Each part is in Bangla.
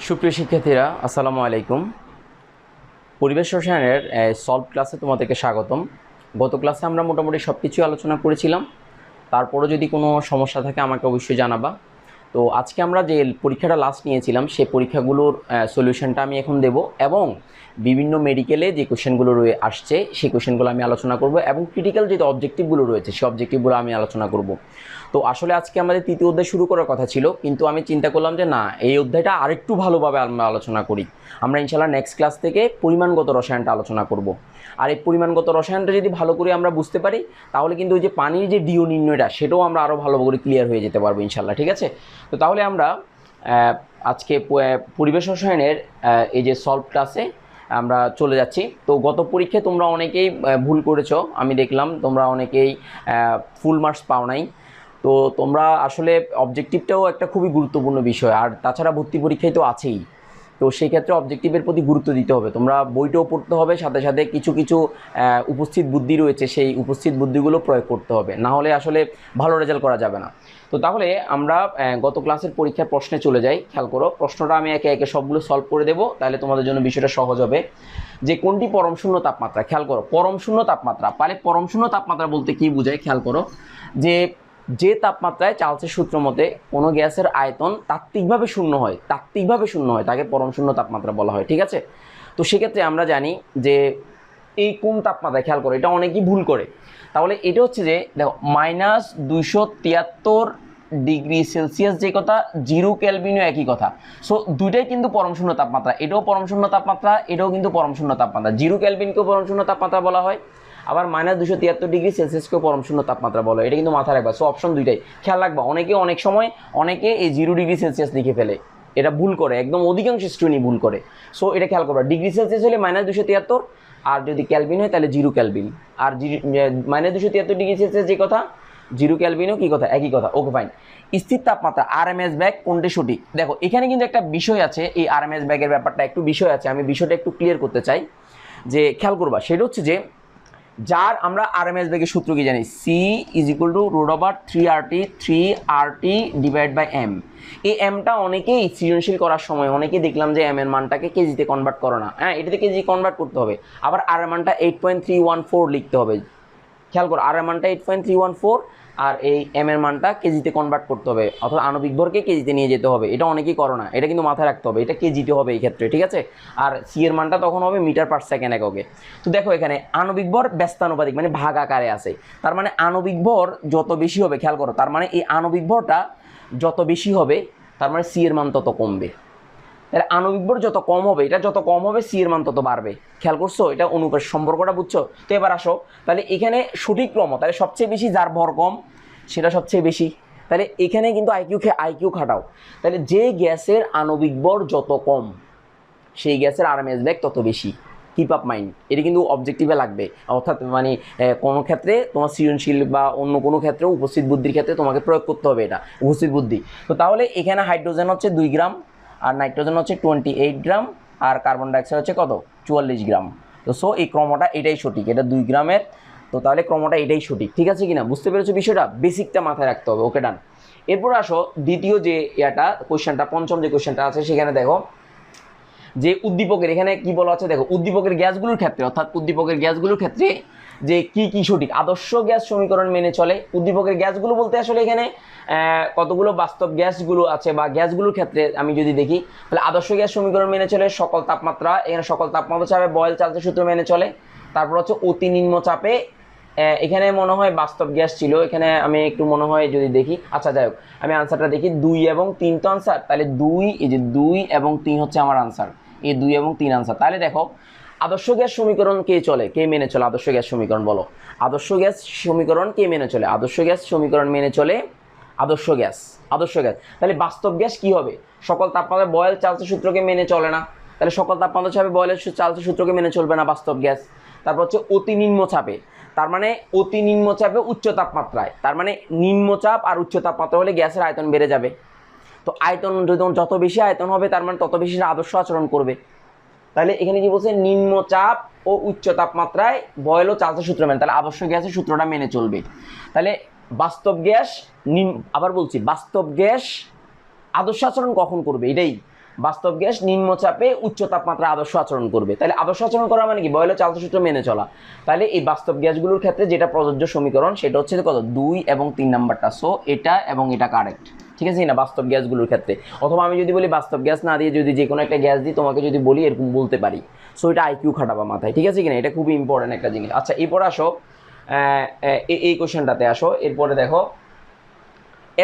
সুপ্রিয় শিক্ষার্থীরা, আসসালামু আলাইকুম। পরিবেশ রসায়নের সলভ ক্লাসে তোমাদেরকে স্বাগতম। গত ক্লাসে আমরা মোটামুটি সব কিছুই আলোচনা করেছিলাম। তারপরও যদি কোনো সমস্যা থাকে আমাকে অবশ্যই জানাবা। তো আজকে আমরা যে পরীক্ষাটা লাস্ট নিয়েছিলাম সেই পরীক্ষাগুলোর সলিউশনটা আমি এখন দেব এবং বিভিন্ন মেডিকেলে যে কোশ্চেনগুলো আসছে সেই কোশ্চেনগুলো আমি আলোচনা করব এবং ক্রিটিক্যাল যে অবজেক্টিভগুলো রয়েছে সেই অবজেক্টিভগুলো আমি আলোচনা করব। তো আসলে আজকে আমাদের তৃতীয় অধ্যায় শুরু করার কথা ছিল, কিন্তু আমি চিন্তা করলাম যে না, এই অধ্যায়টা আরেকটু ভালোভাবে আমরা আলোচনা করি। আমরা ইনশাআল্লাহ নেক্সট ক্লাস থেকে পরিমাণগত রসায়নটা আলোচনা করব। আর এই পরিমাণগত রসায়নটা যদি ভালো করে আমরা বুঝতে পারি তাহলে কিন্তু ওই যে পানির যে ডিও নির্ণয়টা সেটাও আমরা আরও ভালো করে ক্লিয়ার হয়ে যেতে পারবো ইনশাআল্লাহ। ঠিক আছে? তো তাহলে আমরা আজকে পরিবেশ রসায়নের এই যে সলভ ক্লাসে আমরা চলে যাচ্ছি। তো গত পরীক্ষায় তোমরা অনেকেই ভুল করেছো, আমি দেখলাম তোমরা অনেকেই ফুল মার্কস পাও নাই। তো তোমরা আসলে অবজেক্টিভটাও একটা খুবই গুরুত্বপূর্ণ বিষয়, আর তাছাড়া ভর্তি পরীক্ষায় তো আছেই। তো সেই ক্ষেত্রে অবজেক্টিভের প্রতি গুরুত্ব দিতে হবে, তোমরা বইটাও পড়তে হবে, সাথে সাথে কিছু কিছু উপস্থিত বুদ্ধি রয়েছে সেই উপস্থিত বুদ্ধিগুলো প্রয়োগ করতে হবে, না হলে আসলে ভালো রেজাল্ট করা যাবে না। তো তাহলে আমরা গত ক্লাসের পরীক্ষার প্রশ্নে চলে যাই। খেয়াল করো, প্রশ্নটা আমি একে একে সবগুলো সলভ করে দেবো, তাহলে তোমাদের জন্য বিষয়টা সহজ হবে। যে কোনটি পরম শূন্য তাপমাত্রা, খেয়াল করো, পরম শূন্য তাপমাত্রা। তাহলে পরম শূন্য তাপমাত্রা বলতে কি বোঝায় খেয়াল করো, যে তাপমাত্রায় চার্লসের সূত্র মতে কোনো গ্যাসের আয়তন তাত্ত্বিকভাবে শূন্য হয় তাকে পরম শূন্য তাপমাত্রা বলা হয়। ঠিক আছে? তো সেক্ষেত্রে আমরা জানি যে এই কোন তাপমাত্রা, খেয়াল করো, এটা অনেকেই ভুল করে। তাহলে এটা হচ্ছে যে দেখো -273 ডিগ্রি সেলসিয়াস যে কথা, 0 কেলভিনও একই কথা। সো দুইটাই কিন্তু পরম শূন্য তাপমাত্রা, এটাও পরম শূন্য তাপমাত্রা, এটাও কিন্তু পরম শূন্য তাপমাত্রা। 0 কেলভিনকেও পরম শূন্য তাপমাত্রা বলা হয়, আবার -273 ডিগ্রি সেলসিয়াসকেও পরম শূন্য তাপমাত্রা বলা হয়। এটা কিন্তু মাথায় রাখবা। সো অপশন দুইটাই খেয়াল রাখবা। অনেক সময় এই 0 ডিগ্রি সেলসিয়াস লিখে ফেলে, এটা ভুল করে, একদম অধিকাংশ স্টুডেন্টই ভুল করে। সো এটা খেয়াল করবা, ডিগ্রি সেলসিয়াস হলে -273, আর যদি ক্যালভিন হয় তাহলে 0 ক্যালভিন। আর -273 ডিগ্রি সেলসিয়াস যে কথা, 0 ক্যালভিনও কি কথা, একই কথা। Okay fine. স্থির তাপমাত্রা আরএমএস ব্যাগ কোনটি সঠিক? দেখো এখানে কিন্তু একটা বিষয় আছে, এই আরএমএস ব্যাগের ব্যাপারটা একটু বিষয় আছে, আমি বিষয়টা একটু ক্লিয়ার করতে চাই। যে খেয়াল করবা, সেটা হচ্ছে যে যার আমরা আরএমএস ব্যাগের সূত্র কি জানি, C = √3RT/m। এই এমটা অনেকেই সৃজনশীল করার সময় অনেকেই দেখলাম যে এম এর মানটাকে কেজিতে কনভার্ট করো না। হ্যাঁ, এটাতে কেজি কনভার্ট করতে হবে, আবার আর এর মানটা 8.314 লিখতে হবে। খেয়াল করো, আর এর মানটা 8.314 আর এই এম এর মানটা কেজিতে কনভার্ট করতে হবে, অথবা আণবিক ভরকে কেজিতে নিয়ে যেতে হবে। এটা অনেকেই করো না, এটা কিন্তু মাথায় রাখতে হবে, এটা কেজিতে হবে এই ক্ষেত্রে। ঠিক আছে? আর সি এর মানটা তখন হবে মিটার/সেকেন্ড এককে। তো দেখো এখানে আণবিক ভর ব্যস্তানুপাতিক, মানে ভাগ আকারে আছে। তার মানে আণবিক ভর যত বেশি হবে, খেয়াল করো, তার মানে এই আণবিক ভরটা যত বেশি হবে তার মানে সি এর মান তত কমবে। তাহলে আণবিক ভর যত কম হবে, এটা যত কম হবে সি এর মান তত বাড়বে। খেয়াল করছো? এটা অনুপাত সম্পর্কটা বুঝছো? তো এবার আসো, তাহলে এখানে সঠিক ক্রম, তাহলে সবচেয়ে বেশি যার ভর কম সেটা সবচেয়ে বেশি। তাহলে এখানে কিন্তু আইকিউ খাটাও। তাহলে যে গ্যাসের আণবিক ভর যত কম সেই গ্যাসের আরএমএস ব্যাগ তত বেশি। কিপ আপ মাইন্ড, এটা কিন্তু অবজেক্টিভে লাগবে। অর্থাৎ মানে কোনো ক্ষেত্রে তোমার সৃজনশীল বা অন্য কোনো ক্ষেত্রে উপস্থিত বুদ্ধির ক্ষেত্রে তোমাকে প্রয়োগ করতে হবে এটা উপস্থিত বুদ্ধি। তো তাহলে এখানে হাইড্রোজেন হচ্ছে 2 গ্রাম, আর নাইট্রোজেন হচ্ছে 28 গ্রাম, আর কার্বন ডাইঅক্সাইড হচ্ছে কত, 44 গ্রাম। তো সো এই ক্রমটা এটাই সঠিক, এটা 2 গ্রামের। তো তাহলে ক্রমটা এটাই সঠিক। ঠিক আছে কিনা, বুঝতে পেরেছো বিষয়টা? বেসিকটা মাথায় রাখতে হবে। ওকে ডান। এরপর আসো দ্বিতীয় যে কোয়েশ্চেনটা, পঞ্চম যে কোয়েশ্চেনটা আছে সেখানে দেখো যে উদ্দীপকের, এখানে কি বলা আছে দেখো, উদ্দীপকের গ্যাসগুলোর ক্ষেত্রে, অর্থাৎ উদ্দীপকের গ্যাসগুলোর ক্ষেত্রে যে কি সঠিক আদর্শ গ্যাস সমীকরণ মেনে চলে। উদ্দীপকের গ্যাসগুলো বলতে আসলে এখানে কতগুলো বাস্তব গ্যাসগুলো আছে বা গ্যাসগুলোর ক্ষেত্রে আমি যদি দেখি, তাহলে আদর্শ গ্যাস সমীকরণ মেনে চলে সকল তাপমাত্রা। এখানে সকল তাপমাত্রা চাপে বয়েল চার্লসের সূত্র মেনে চলে। তারপর হচ্ছে অতি নিম্ন চাপে, এখানে মনে হয় বাস্তব গ্যাস ছিল, এখানে আমি একটু মনে হয় যদি দেখি, আচ্ছা যাই হোক, আমি আনসারটা দেখি 2 এবং 3 তো আনসার, তাহলে 2, এই যে 2 এবং 3 হচ্ছে আমার আনসার, এই 2 এবং 3 আনসার। তাহলে দেখো আদর্শ গ্যাস সমীকরণ কে মেনে চলে? আদর্শ গ্যাস সমীকরণ বলো, আদর্শ গ্যাস সমীকরণ কে মেনে চলে? আদর্শ গ্যাস সমীকরণ মেনে চলে আদর্শ গ্যাস। তাহলে বাস্তব গ্যাস কি হবে? সকল তাপমাত্রায় বয়েল চার্লসের সূত্রকে মেনে চলে না, তাহলে সকল তাপমাত্রা চাপে বয়েলের চার্লসের সূত্রকে মেনে চলবে না বাস্তব গ্যাস। তারপর হচ্ছে অতি নিম্ন চাপে, তার মানে অতি নিম্ন চাপে উচ্চ তাপমাত্রায়, তার মানে নিম্নচাপ আর উচ্চ তাপমাত্রা হলে গ্যাসের আয়তন বেড়ে যাবে। তো আয়তন যত বেশি আয়তন হবে তার মানে তত বেশি আদর্শ আচরণ করবে। তাহলে এখানে কি বলছে, নিম্নচাপ ও উচ্চ তাপমাত্রায় বয়েল ও চার্লসের সূত্র মেনে, তাহলে আদর্শ গ্যাসের সূত্রটা মেনে চলবে। তাহলে বাস্তব গ্যাস, আবার বলছি, বাস্তব গ্যাস আদর্শ আচরণ কখন করবে? এটাই বাস্তব গ্যাস নিম্নচাপে উচ্চ তাপমাত্রা আদর্শ আচরণ করবে। তাহলে আদর্শ আচরণ করা মানে কি, বয়লের চালিত সূত্র মেনে চলা। তাহলে এই বাস্তব গ্যাসগুলোর ক্ষেত্রে যেটা প্রযোজ্য সমীকরণ সেটা হচ্ছে কত, 2 এবং 3 নাম্বারটা। সো এটা এবং এটা কারেক্ট, ঠিক আছে না, বাস্তব গ্যাসগুলোর ক্ষেত্রে। অথবা আমি যদি বলি বাস্তব গ্যাস না দিয়ে যদি যে কোনো একটা গ্যাস দিই, তোমাকে যদি বলি এরকম বলতে পারি। সো এটা আইকিউ খাটাবা মাথায়, ঠিক আছে কিনা, এটা খুবই ইম্পর্টেন্ট একটা জিনিস। আচ্ছা এরপর আসো এই কোশ্চেনটাতে আসো। এরপরে দেখো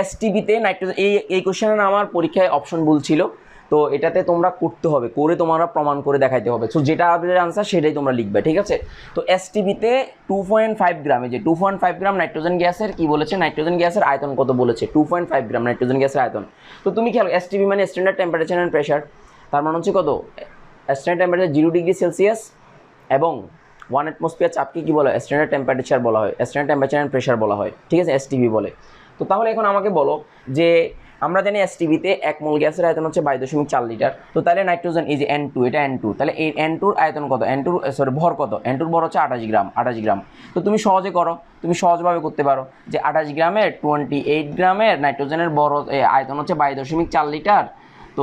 এসটিবিতে নাইট্রোজেন, এই কোশ্চেনে আমার পরীক্ষায় অপশন বলছিল, তো এটাতে তোমরা করতে হবে, করে তোমরা প্রমাণ করে দেখাইতে হবে। সো যেটা আপনাদের আনসার সেটাই তোমরা লিখবে, ঠিক আছে। তো এসটিবিতে 2.5 গ্রামে, যে 2.5 গ্রাম নাইট্রোজেন গ্যাসের কি বলেছে, নাইট্রোজেন গ্যাসের আয়তন কত বলেছে, 2.5 গ্রাম নাইট্রোজেন গ্যাসের আয়তন। তো তুমি খেয়াল, এসটিবি মানে স্ট্যান্ডার্ড টেম্পারেচার অ্যান্ড প্রেশার, তার মানে হচ্ছে কত, স্ট্যান্ডার্ড টেম্পারেচার 0 ডিগ্রি সেলসিয়াস এবং 1 অ্যাটমসফিয়ার চাপকে কি বলা হয়, স্ট্যান্ডার্ড টেম্পারেচার বলা হয়, স্ট্যান্ডার্ড টেম্পারেচার অ্যান্ড প্রেশার বলা হয়, ঠিক আছে, এসটিবি বলে। তো তাহলে এখন আমাকে বলো যে আমরা জানি এসটিবিতে 1 মোল গ্যাসের আয়তন হচ্ছে 22.4 লিটার। তো তাহলে নাইট্রোজেন এই যে N2, এটা N2, তাহলে এই N2-র আয়তন কত, ভর কত, N2-র ভর হচ্ছে 28 গ্রাম, 28 গ্রাম। তো তুমি সহজে করো, তুমি সহজভাবে করতে পারো যে 28 গ্রামের 28 গ্রামের নাইট্রোজেনের আয়তন হচ্ছে 22.4 লিটার। তো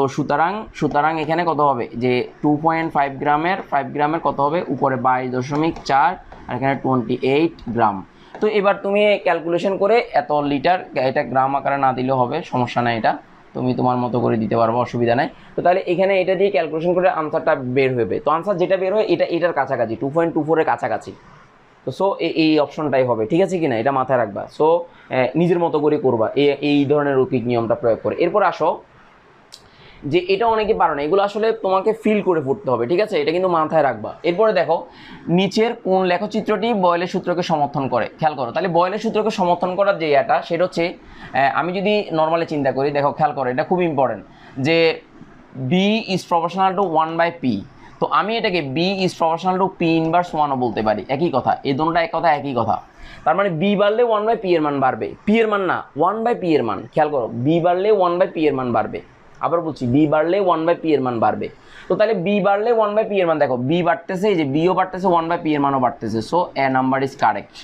সুতরাং এখানে কত হবে, যে 2.5 গ্রামের 5 গ্রামের কত হবে, উপরে 22.4 আর এখানে 28 গ্রাম। তো এবার তুমি ক্যালকুলেশন করে এত লিটার, এটা গ্রাম আকারে না দিলেও হবে, সমস্যা নাই, এটা তুমি তোমার মতো করে দিতে পারবো, অসুবিধা নাই। তো তাহলে এখানে এটা দিয়ে ক্যালকুলেশন করে আনসারটা বের হবে। তো আনসার যেটা বের হয় এটার কাছাকাছি, 2.24-এর কাছাকাছি। তো সো এই অপশনটাই হবে, ঠিক আছে কিনা, এটা মাথায় রাখবা। সো নিজের মতো করে করবা এই ধরনের রৈখিক নিয়মটা প্রয়োগ করে। এরপর আসো যে এটা অনেকে পারো না, এগুলো আসলে তোমাকে ফিল করে পড়তে হবে, ঠিক আছে, এটা কিন্তু মাথায় রাখবা। এরপরে দেখো নিচের কোন লেখচিত্রটি বয়েলের সূত্রকে সমর্থন করে, খেয়াল করো। তাহলে বয়েলের সূত্রকে সমর্থন করার যে এটা, সেটা হচ্ছে আমি যদি নর্মালি চিন্তা করি, দেখো খেয়াল করো, এটা খুব ইম্পর্টেন্ট, যে B is proportional to 1/p। তো আমি এটাকে B is proportional to P inverse 1ও বলতে পারি, একই কথা, এই দুটোটা এক কথা একই কথা। তার মানে বি বাড়লে 1/p এর মান বাড়বে, পি এর মান না, 1/p এর মান, খেয়াল করো, বি বাড়লে 1/p এর মান বাড়বে। আবার বলছি, বি বাড়লে 1/p এর মান বাড়বে। তো তাহলে বি বাড়লে 1/p এর মান, দেখো বি বাড়তেছে, এই যে বিও বাড়তেছে, 1/p এর মানও বাড়তেছে। So A number is correct,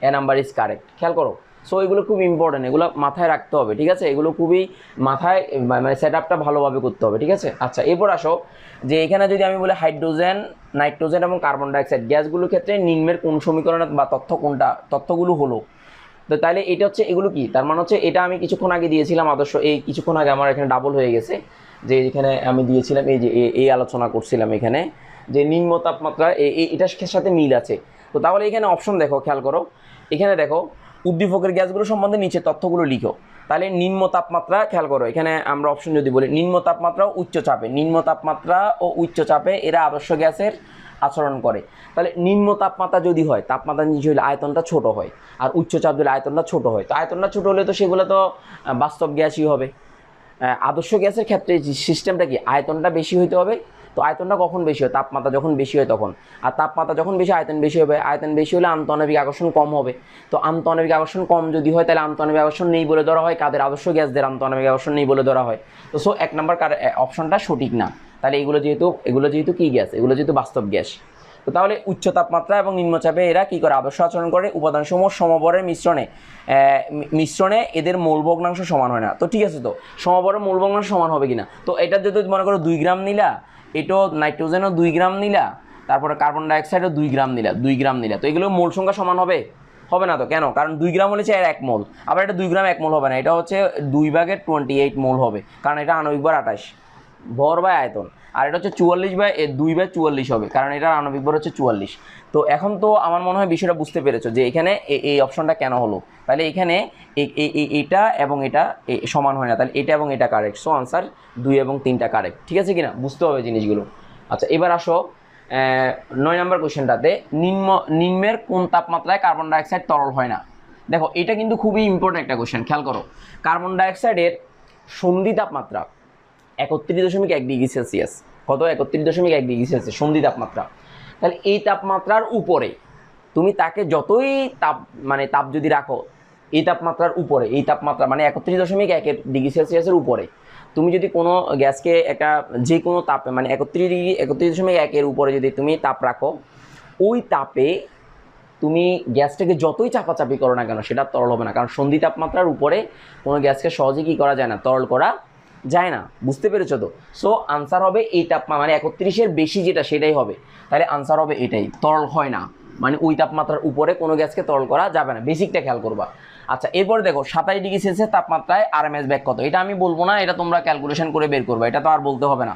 A number is correct, খেয়াল করো। সো এগুলো খুব ইম্পর্টেন্ট, এগুলো মাথায় রাখতে হবে, ঠিক আছে, এগুলো খুবই মাথায়, মানে সেট আপটা ভালোভাবে করতে হবে, ঠিক আছে। আচ্ছা এরপর আসো যে এখানে যদি আমি বলি হাইড্রোজেন, নাইট্রোজেন এবং কার্বন ডাইঅক্সাইড গ্যাসগুলোর ক্ষেত্রে নিম্নের কোন সমীকরণে বা তথ্যগুলো হলো। তো তাহলে এটা হচ্ছে, এগুলো কি, তার মানে হচ্ছে এটা আমি কিছুক্ষণ আগে দিয়েছিলাম আদর্শ, এই কিছুক্ষণ আগে আমার এখানে ডাবল হয়ে গেছে, যে এখানে আমি দিয়েছিলাম, এই যে এই আলোচনা করছিলাম এখানে, যে নিম্ন তাপমাত্রা এটার সাথে মিল আছে। তো তাহলে এখানে অপশন দেখো, খেয়াল করো, এখানে দেখো উদ্দীপকের গ্যাসগুলো সম্বন্ধে নিচে তথ্যগুলো লিখো। তাহলে নিম্ন তাপমাত্রা, খেয়াল করো, এখানে আমরা অপশন যদি বলি নিম্ন তাপমাত্রা ও উচ্চ চাপে, নিম্ন তাপমাত্রা ও উচ্চ চাপে এরা আদর্শ গ্যাসের আচরণ করে। তাহলে নিম্ন তাপমাত্রা যদি হয়, তাপমাত্রা নিচে হলে আয়তনটা ছোট হয়, আর উচ্চ চাপ দিলে আয়তনটা ছোট হয়। তো আয়তনটা ছোট হলে তো সেগুলো তো বাস্তব গ্যাসই হবে। আদর্শ গ্যাসের ক্ষেত্রে সিস্টেমটা কি, আয়তনটা বেশি হইতে হবে। তো আয়তনটা কখন বেশি হয়, তাপমাত্রা যখন বেশি হয় তখন। আর তাপমাত্রা যখন বেশি, আয়তন বেশি হবে, আয়তন বেশি হলে আন্তঃআণবিক আকর্ষণ কম হবে। তো আন্তঃআণবিক আকর্ষণ কম যদি হয়, তাহলে আন্তঃআণবিক আকর্ষণ নেই বলে ধরা হয় কাদের, আদর্শ গ্যাসদের আন্তঃআণবিক আকর্ষণ নেই বলে ধরা হয়। তো সো 1 নম্বর অপশনটা সঠিক না। তাহলে এগুলো যেহেতু কি গ্যাস, এগুলো যেহেতু বাস্তব গ্যাস। তো তাহলে উচ্চ তাপমাত্রা এবং নিম্নচাপে এরা কি করে, আদর্শ আচরণ করে, উপাদানসমূহ সমবরের মিশ্রণে এদের মূল ভগ্নাংশ সমান হয় না। তো ঠিক আছে, তো সমবরের মূল ভগ্নাংশ সমান হবে কিনা, তো এটা যদি মনে করো 2 গ্রাম নিলা, এটাও নাইট্রোজেনও 2 গ্রাম নিলা, তারপরে কার্বন ডাইঅক্সাইডও 2 গ্রাম নিলা, তো এগুলো মোল সংখ্যা সমান হবে, হবে না। তো কেন, কারণ 2 গ্রাম হলে 1 মোল, আবার এটা 2 গ্রাম 1 মোল হবে না, এটা হচ্ছে 2/28 মোল হবে, কারণ এটা আণবিক ভর 28 ভর বাই আয়তন, আর এটা হচ্ছে 44/2/44 হবে, কারণ এটার আণবিক ভর হচ্ছে 44। তো এখন তো আমার মনে হয় বিষয়টা বুঝতে পেরেছো যে এখানে এই অপশনটা কেন হলো। তাহলে এখানে এটা এবং এটা সমান হয় না, তাহলে এটা এবং এটা কারেক্ট। সো আনসার 2 এবং 3টা কারেক্ট, ঠিক আছে কিনা, বুঝতে হবে জিনিসগুলো। আচ্ছা এবার আসো 9 নম্বর কোশ্চেনটাতে, নিম্নের কোন তাপমাত্রায় কার্বন ডাইঅক্সাইড তরল হয় না। দেখো এটা কিন্তু খুবই ইম্পর্টেন্ট একটা কোশ্চেন, খেয়াল করো। কার্বন ডাইঅক্সাইডের সন্ধি তাপমাত্রা 31.1 ডিগ্রি সেলসিয়াস, কত, 31.1 ডিগ্রি সেলসিয়াস সন্ধি তাপমাত্রা। তাহলে এই তাপমাত্রার উপরে তুমি তাকে যতই তাপ যদি রাখো, এই তাপমাত্রার উপরে, এই তাপমাত্রা মানে 31.1 ডিগ্রি সেলসিয়াসের উপরে তুমি যদি কোনো গ্যাসকে একটা যে কোনো তাপে, মানে 31.1 উপরে যদি তুমি তাপ রাখো, ওই তাপে তুমি গ্যাসটাকে যতই চাপাচাপি করো না কেন, সেটা তরল হবে না, কারণ সন্ধি তাপমাত্রার উপরে কোনো গ্যাসকে সহজে কী করা যায় না, তরল করা যায় না, বুঝতে পেরেছো তো? সো আনসার হবে এই তাপমাত্রা মানে 31-এর বেশি যেটা সেটাই হবে, তাহলে আনসার হবে এটাই। তরল হয় না মানে ওই তাপমাত্রার উপরে কোনো গ্যাসকে তরল করা যাবে না, বেসিকটা খেয়াল করবা। আচ্ছা এরপরে দেখো 27°C তাপমাত্রায় আরএমএস ব্যাক কত, এটা আমি বলবো না, এটা তোমরা ক্যালকুলেশন করে বের করবা, এটা তো আর বলতে হবে না।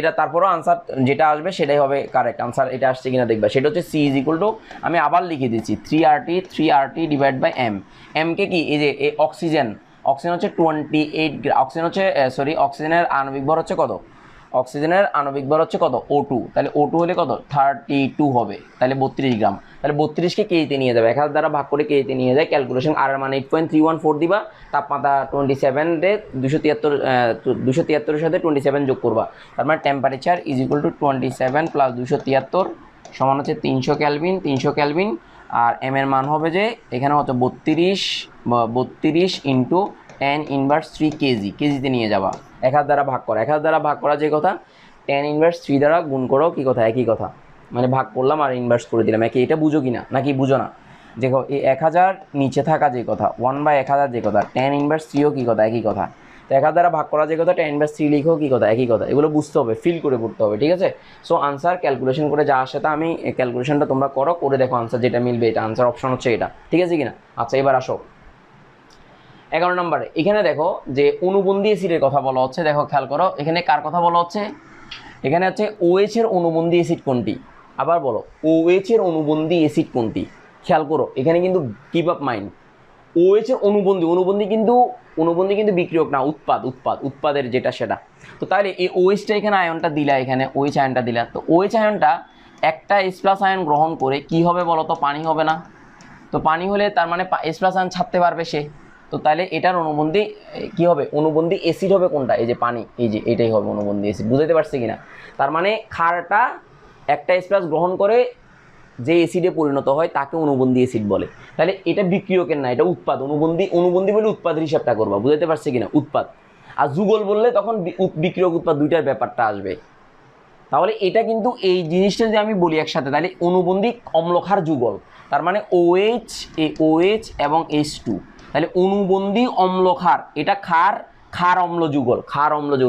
এটা তারপরও আনসার যেটা আসবে সেটাই হবে কারেক্ট আনসার। এটা আসছে কিনা দেখবা, সেটা হচ্ছে সি ইজ ইকুয়াল টু, আমি আবার লিখে দিচ্ছি 3RT ডিভাইড বাই এম। এমকে কি এই যে অক্সিজেন হচ্ছে 28, অক্সিজেন হচ্ছে অক্সিজেনের আণবিক ভর হচ্ছে কত, অক্সিজেনের আণবিক ভর হচ্ছে কত O2, তাহলে O2 হলে কত 32 হবে, তাহলে 32 গ্রাম। তাহলে 32কে কেজিতে নিয়ে যাবে, 1000 দ্বারা ভাগ করে কেজিতে নিয়ে যায়, ক্যালকুলেশন আর এর মান 8.314 দিবা, তাপমাত্রা 27 রে 273 সাথে 27 যোগ করবা, তার মানে temperature is equal two 27 plus 273 সমান হচ্ছে 300 কেলভিন। আর এম এর মান হবে যে এখানে হচ্ছে 32 ইন্টু 10⁻³ কেজি, কেজিতে নিয়ে যাবা, 1000 দ্বারা ভাগ করা যে কথা, 10⁻³ দ্বারা গুণ করো কি কথা, একই কথা, মানে ভাগ করলাম আর ইনভার্স করে দিলাম, একই। এটা বুঝো কিনা নাকি বুঝো না? দেখো এই 1000 নিচে থাকা যে কথা 1/1000 যে কথা, 10⁻³ কি কথা, একই কথা। তো 1000 দ্বারা ভাগ করা যে কথা 10⁻³ লিখো কি কথা, একই কথা। এগুলো বুঝতে হবে, ফিল করে পড়তে হবে, ঠিক আছে? সো আনসার ক্যালকুলেশন করে যা আসে তা আমি ক্যালকুলেশনটা তোমরা করে দেখো, আনসার যেটা মিলবে এটা আনসার অপশন হচ্ছে এটা, ঠিক আছে কিনা? আচ্ছা এবার আসো 11 নম্বরে। এখানে দেখো যে অনুবন্ধী অ্যাসিডের কথা বলা হচ্ছে, দেখো খেয়াল করো এখানে কার কথা বলা হচ্ছে, এখানে হচ্ছে OH এর অনুবন্ধী অ্যাসিড কোনটি, আবার বলো OH এর অনুবন্ধী অ্যাসিড কোনটি। খেয়াল করো এখানে কিন্তু কিপ আপ মাইন্ড, OH এর অনুবন্ধী কিন্তু বিক্রিয়ক না, উৎপাদের যেটা সেটা। তো তাহলে এই OH-টা এখানে আয়নটা দিলা, এখানে OH আয়নটা দিলা, তো OH আয়নটা একটা H+ আয়ন গ্রহণ করে কি হবে বলো তো, পানি হবে না? তো পানি হলে তার মানে H+ আয়ন ছাড়তে পারবে সে, তো তাহলে এটার অনুবন্ধী কি হবে, অনুবন্ধী অ্যাসিড হবে কোনটা, এই যে পানি, এই যে এটাই হবে অনুবন্ধী অ্যাসিড। বুঝতে পারছি কিনা? তার মানে ক্ষারটা একটা H+ গ্রহণ করে যে অ্যাসিডে পরিণত হয় তাকে অনুবন্ধী অ্যাসিড বলে। তাহলে এটা বিক্রিয়কের না, এটা উৎপাদ। অনুবন্ধী বলে উৎপাদের হিসাবটা করবা, বুঝতে পারছি কিনা? উৎপাদ। আর যুগল বললে তখন বিক্রিয়ক উৎপাদ দুইটার ব্যাপারটা আসবে। তাহলে এটা কিন্তু এই জিনিসটা যদি আমি বলি একসাথে, তাহলে অনুবন্ধী অম্লক্ষার যুগল, তার মানে OH এবং H2, তাহলে অনুবন্ধী অম্লক্ষার, এটা ক্ষার অম্ল যুগল,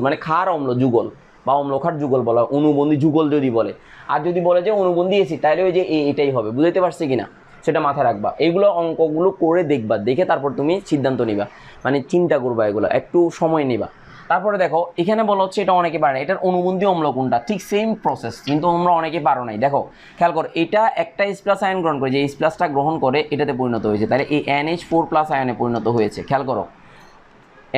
মানে ক্ষার অম্ল যুগল বা অম্লক্ষার যুগল বলা, অনুবন্ধী যুগল যদি বলে। আর যদি বলে যে অনুবন্ধী অ্যাসিড, তাহলে ওই যে এটাই হবে। বুঝতে পারছি কিনা সেটা মাথায় রাখবা, এইগুলো অঙ্কগুলো করে দেখবা, দেখে তারপর তুমি সিদ্ধান্ত নিবা, মানে চিন্তা করবা, এগুলো একটু সময় নিবা। তারপরে দেখো এখানে বলা হচ্ছে এটা অনেকে পারে না, এটার অনুবন্ধী অম্ল কোনটা, ঠিক সেম প্রসেস, কিন্তু আমরা অনেকে পারো নাই। দেখো খেয়াল করো, এটা একটা H+ আয়ন গ্রহণ করে, যে H+টা গ্রহণ করে এটাতে পরিণত হয়েছে, তাহলে এই NH4+ আয়নে পরিণত হয়েছে। খেয়াল করো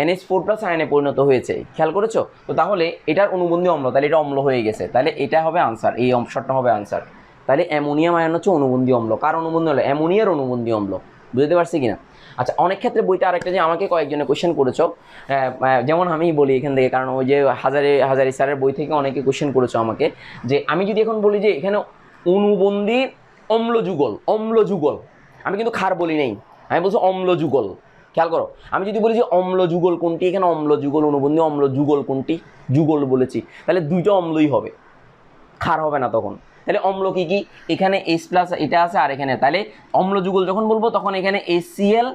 NH4+ আয়নে পরিণত হয়েছে, খেয়াল করেছো তো? তাহলে এটার অনুবন্ধী অম্ল, তাহলে এটা অম্ল হয়ে গেছে, তাহলে এটা হবে আনসার, এই অংশটা হবে আনসার। তাহলে অ্যামোনিয়াম আয়ন হচ্ছে অনুবন্ধী অম্ল, কার অনুবন্ধী হলো, অ্যামোনিয়ার অনুবন্ধী অম্ল। বুঝতে পারছি কিনা? আচ্ছা অনেক ক্ষেত্রে বইতে আরেকটা যে আমাকে কয়েকজনে কোয়েশ্চেন করেছো, যেমন আমি বলি এখান থেকে, কারণ ওই যে হাজারি স্যারের বই থেকে অনেকে কোয়েশ্চেন করেছো আমাকে, যে আমি যদি এখন বলি যে এখানে অনুবন্ধী অম্ল যুগল, আমি কিন্তু ক্ষার বলি নেই, আমি বলছি অম্ল যুগল। খেয়াল করো, আমি যদি বলি যে অম্ল যুগল কোনটি, এখানে অম্ল যুগল অনুবন্ধী অম্ল যুগল কোনটি, যুগল বলেছি, তাহলে দুইটা অম্লই হবে, ক্ষার হবে না তখন। তাহলে অম্ল কি কি, এখানে H+ এটা আছে আর এখানে, তাহলে অম্ল যুগল যখন বলবো তখন এখানে HCl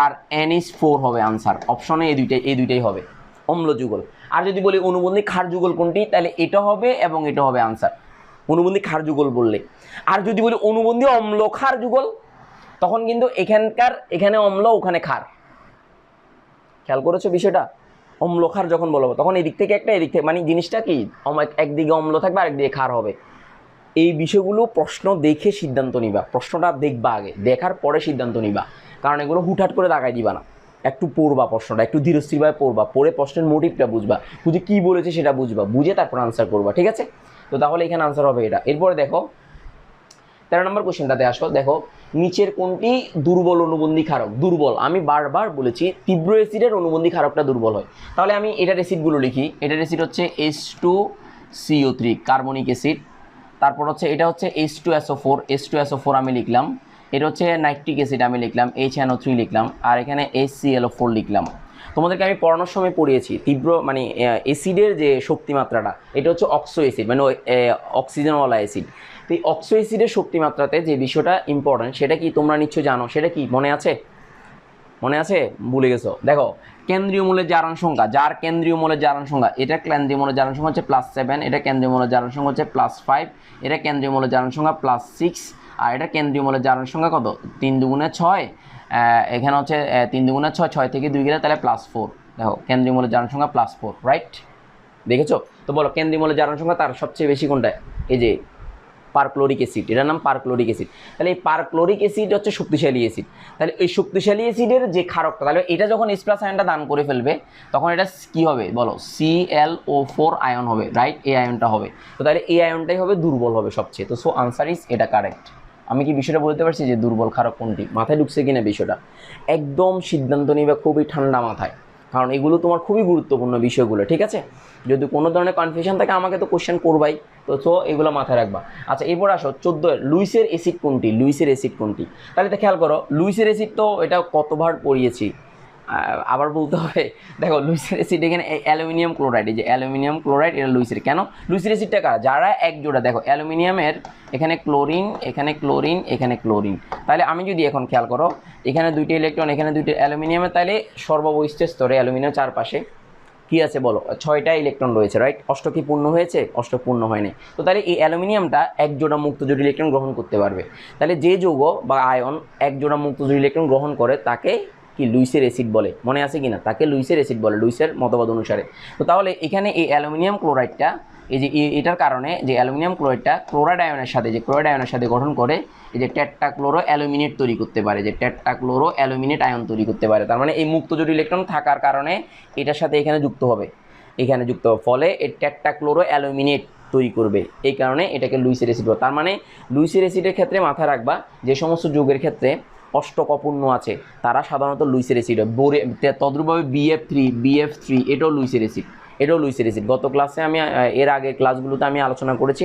আর NH4 হবে আনসার, অপশনে এই দুইটাই হবে অম্ল যুগল। আর যদি বলি অনুবন্ধী ক্ষার যুগল কোনটি, তাহলে এটা হবে এবং এটা হবে আনসার, অনুবন্ধী ক্ষার যুগল বললে। আর যদি বলি অনুবন্ধী অম্ল ক্ষার যুগল, তখন কিন্তু এখানে অম্ল ওখানে ক্ষার। খেয়াল করেছো বিষয়টা? অম্লক্ষার যখন বলবো তখন এদিক থেকে একটা, এদিক থেকে, মানে জিনিসটা কি, একদিকে অম্ল থাকবে আরেকদিকে ক্ষার হবে। এই বিষয়গুলো প্রশ্ন দেখে সিদ্ধান্ত নিবা, প্রশ্নটা দেখবা আগে, দেখার পরে সিদ্ধান্ত নিবা, কারণ এগুলো হুটহাট করে দাগাই দিবা না, একটু পড়বা প্রশ্নটা, একটু ধীরস্থিরভাবে পড়বা, পড়ে প্রশ্নের মোটিভটা বুঝবা, বুঝে কী বলেছে সেটা বুঝবা, বুঝে তারপর আনসার করবা, ঠিক আছে? তো তাহলে এখানে আনসার হবে এটা। এরপরে দেখো 13 নম্বর কোশ্চেনটাতে আসো, দেখো নিচের কোনটি দুর্বল অনুবন্ধী ক্ষারক? দুর্বল, আমি বারবার বলেছি তীব্র অ্যাসিডের অনুবন্ধী ক্ষারকটা দুর্বল হয়। তাহলে আমি এটার অ্যাসিডগুলো লিখি, এটার অ্যাসিড হচ্ছে H2CO3 কার্বনিক অ্যাসিড, তারপর হচ্ছে এটা হচ্ছে H2SO4 আমি লিখলাম, এটা হচ্ছে নাইট্রিক অ্যাসিড আমি লিখলাম, HNO3 লিখলাম, আর এখানে HClO4 লিখলাম। তোমাদেরকে আমি পড়ানোর সময় পড়িয়েছি তীব্র মানে অ্যাসিডের যে শক্তিমাত্রাটা, এটা হচ্ছে অক্সো অ্যাসিড, মানে অক্সিজেনওয়ালা অ্যাসিড। তো এই অক্সো অ্যাসিডের শক্তিমাত্রাতে যে বিষয়টা ইম্পর্টেন্ট, সেটা কি তোমরা নিশ্চয়ই জানো, সেটা কি মনে আছে? ভুলে গেছো? দেখো কেন্দ্রীয় মূলের জারণ সংখ্যা, যার কেন্দ্রীয় মূলের জারণ সংখ্যা, এটা কেন্দ্রীয় মূলের জারণ সংখ্যা হচ্ছে +7, এটা কেন্দ্রীয় মূলের জারণ সংখ্যা হচ্ছে +5, এটা কেন্দ্রীয় মূলের জারণ সংখ্যা +6, আর এটা কেন্দ্রীয় মূলের জারণ সংখ্যা কত 3 দুগুণে 6, এখানে হচ্ছে 3 দুগুণে 6, 6 থেকে 2 গেলে তাহলে +4। দেখো কেন্দ্রীয় মূলের জারণ সংখ্যা +4, রাইট? দেখেছো? তো বলো কেন্দ্রীয় মূলের জারণ সংখ্যা তার সবচেয়ে বেশি কোনটা? এই যে পারক্লোরিক অ্যাসিড, এটার নাম পারক্লোরিক অ্যাসিড। তাহলে এই পারক্লোরিক অ্যাসিড হচ্ছে শক্তিশালী অ্যাসিড। তাহলে এই শক্তিশালী অ্যাসিডের যে ক্ষারকটা, তাহলে এটা যখন H+ আয়নটা দান করে ফেলবে তখন এটা কি হবে বলো? ClO4 আয়ন হবে, রাইট? এই আয়নটা হবে। তো তাহলে এই আয়নটাই হবে দুর্বল হবে সবচেয়ে। তো সো আনসার ইজ এটা কারেক্ট। আমি কি বিষয়টা বলতে পারছি যে দুর্বল ক্ষারক কোনটি? মাথায় ঢুকছে কিনা বিষয়টা? একদম সিদ্ধান্ত নিবে খুবই ঠান্ডা মাথায়, কারণ এগুলো তোমার খুবই গুরুত্বপূর্ণ বিষয়গুলো, ঠিক আছে? যদি কোনো ধরনের কনফিউশন থাকে আমাকে তো কোশ্চেন করবাই, তো এগুলো মাথায় রাখবা। আচ্ছা এরপর আসো 14 লুইসের অ্যাসিড কোনটি? লুইসের অ্যাসিড কোনটি? তাহলে তো খেয়াল করো লুইসের অ্যাসিড তো এটা কতবার পড়িয়েছি, আবার বলতে হবে। দেখো লুইসের অ্যাসিড এখানে অ্যালুমিনিয়াম ক্লোরাইড, এই যে অ্যালুমিনিয়াম ক্লোরাইড, এটা লুইসের। কেন লুইসের অ্যাসিডটা কারা? যারা এক জোড়া, দেখো অ্যালুমিনিয়ামের এখানে ক্লোরিন, এখানে ক্লোরিন, এখানে ক্লোরিন। তাহলে আমি যদি এখন খেয়াল করো এখানে 2টি ইলেকট্রন, এখানে 2টি অ্যালুমিনিয়ামের, তাহলে সর্ববহিষ্ঠ স্তরে অ্যালুমিনিয়াম চারপাশে কি আছে বলো? 6টা ইলেকট্রন রয়েছে, রাইট? অষ্ট কি পূর্ণ হয়েছে? অষ্ট পূর্ণ হয়নি। তো তাহলে এই অ্যালুমিনিয়ামটা এক জোড়া মুক্ত জোড় ইলেকট্রন গ্রহণ করতে পারবে। তাহলে যে যৌগ বা আয়ন এক জোড়া মুক্ত জোড় ইলেকট্রন গ্রহণ করে তাকে কি লুইসের অ্যাসিড বলে, মনে আছে কিনা? তাকে লুইসের অ্যাসিড বলে, লুইসের মতবাদ অনুসারে। তো তাহলে এখানে এই অ্যালুমিনিয়াম ক্লোরাইডটা, এই যে এটার কারণে যে অ্যালুমিনিয়াম ক্লোরাইডটা ক্লোরাইড আয়নের সাথে, যে ক্লোরাইড আয়নের সাথে গঠন করে এই যে টেট্রাক্লোরো অ্যালুমিনেট তৈরি করতে পারে, যে টেট্রাক্লোরো অ্যালুমিনেট আয়ন তৈরি করতে পারে। তার মানে এই মুক্ত জোড় ইলেকট্রন থাকার কারণে এটার সাথে এখানে যুক্ত হবে, এখানে যুক্ত ফলে এই টেট্রাক্লোরো অ্যালুমিনেট তৈরি করবে, এই কারণে এটাকে লুইসের অ্যাসিড বলে। তার মানে লুইসের অ্যাসিডের ক্ষেত্রে মাথায় রাখবা যে সমস্ত যৌগের ক্ষেত্রে অষ্টক অপূর্ণ আছে তারা সাধারণত লুইসের অ্যাসিড হয়। তদ্রূপভাবে BF3 এটাও লুইসের অ্যাসিড, এটাও লুইসের অ্যাসিড। গত ক্লাসে আমি এর আগের ক্লাসগুলোতে আমি আলোচনা করেছি।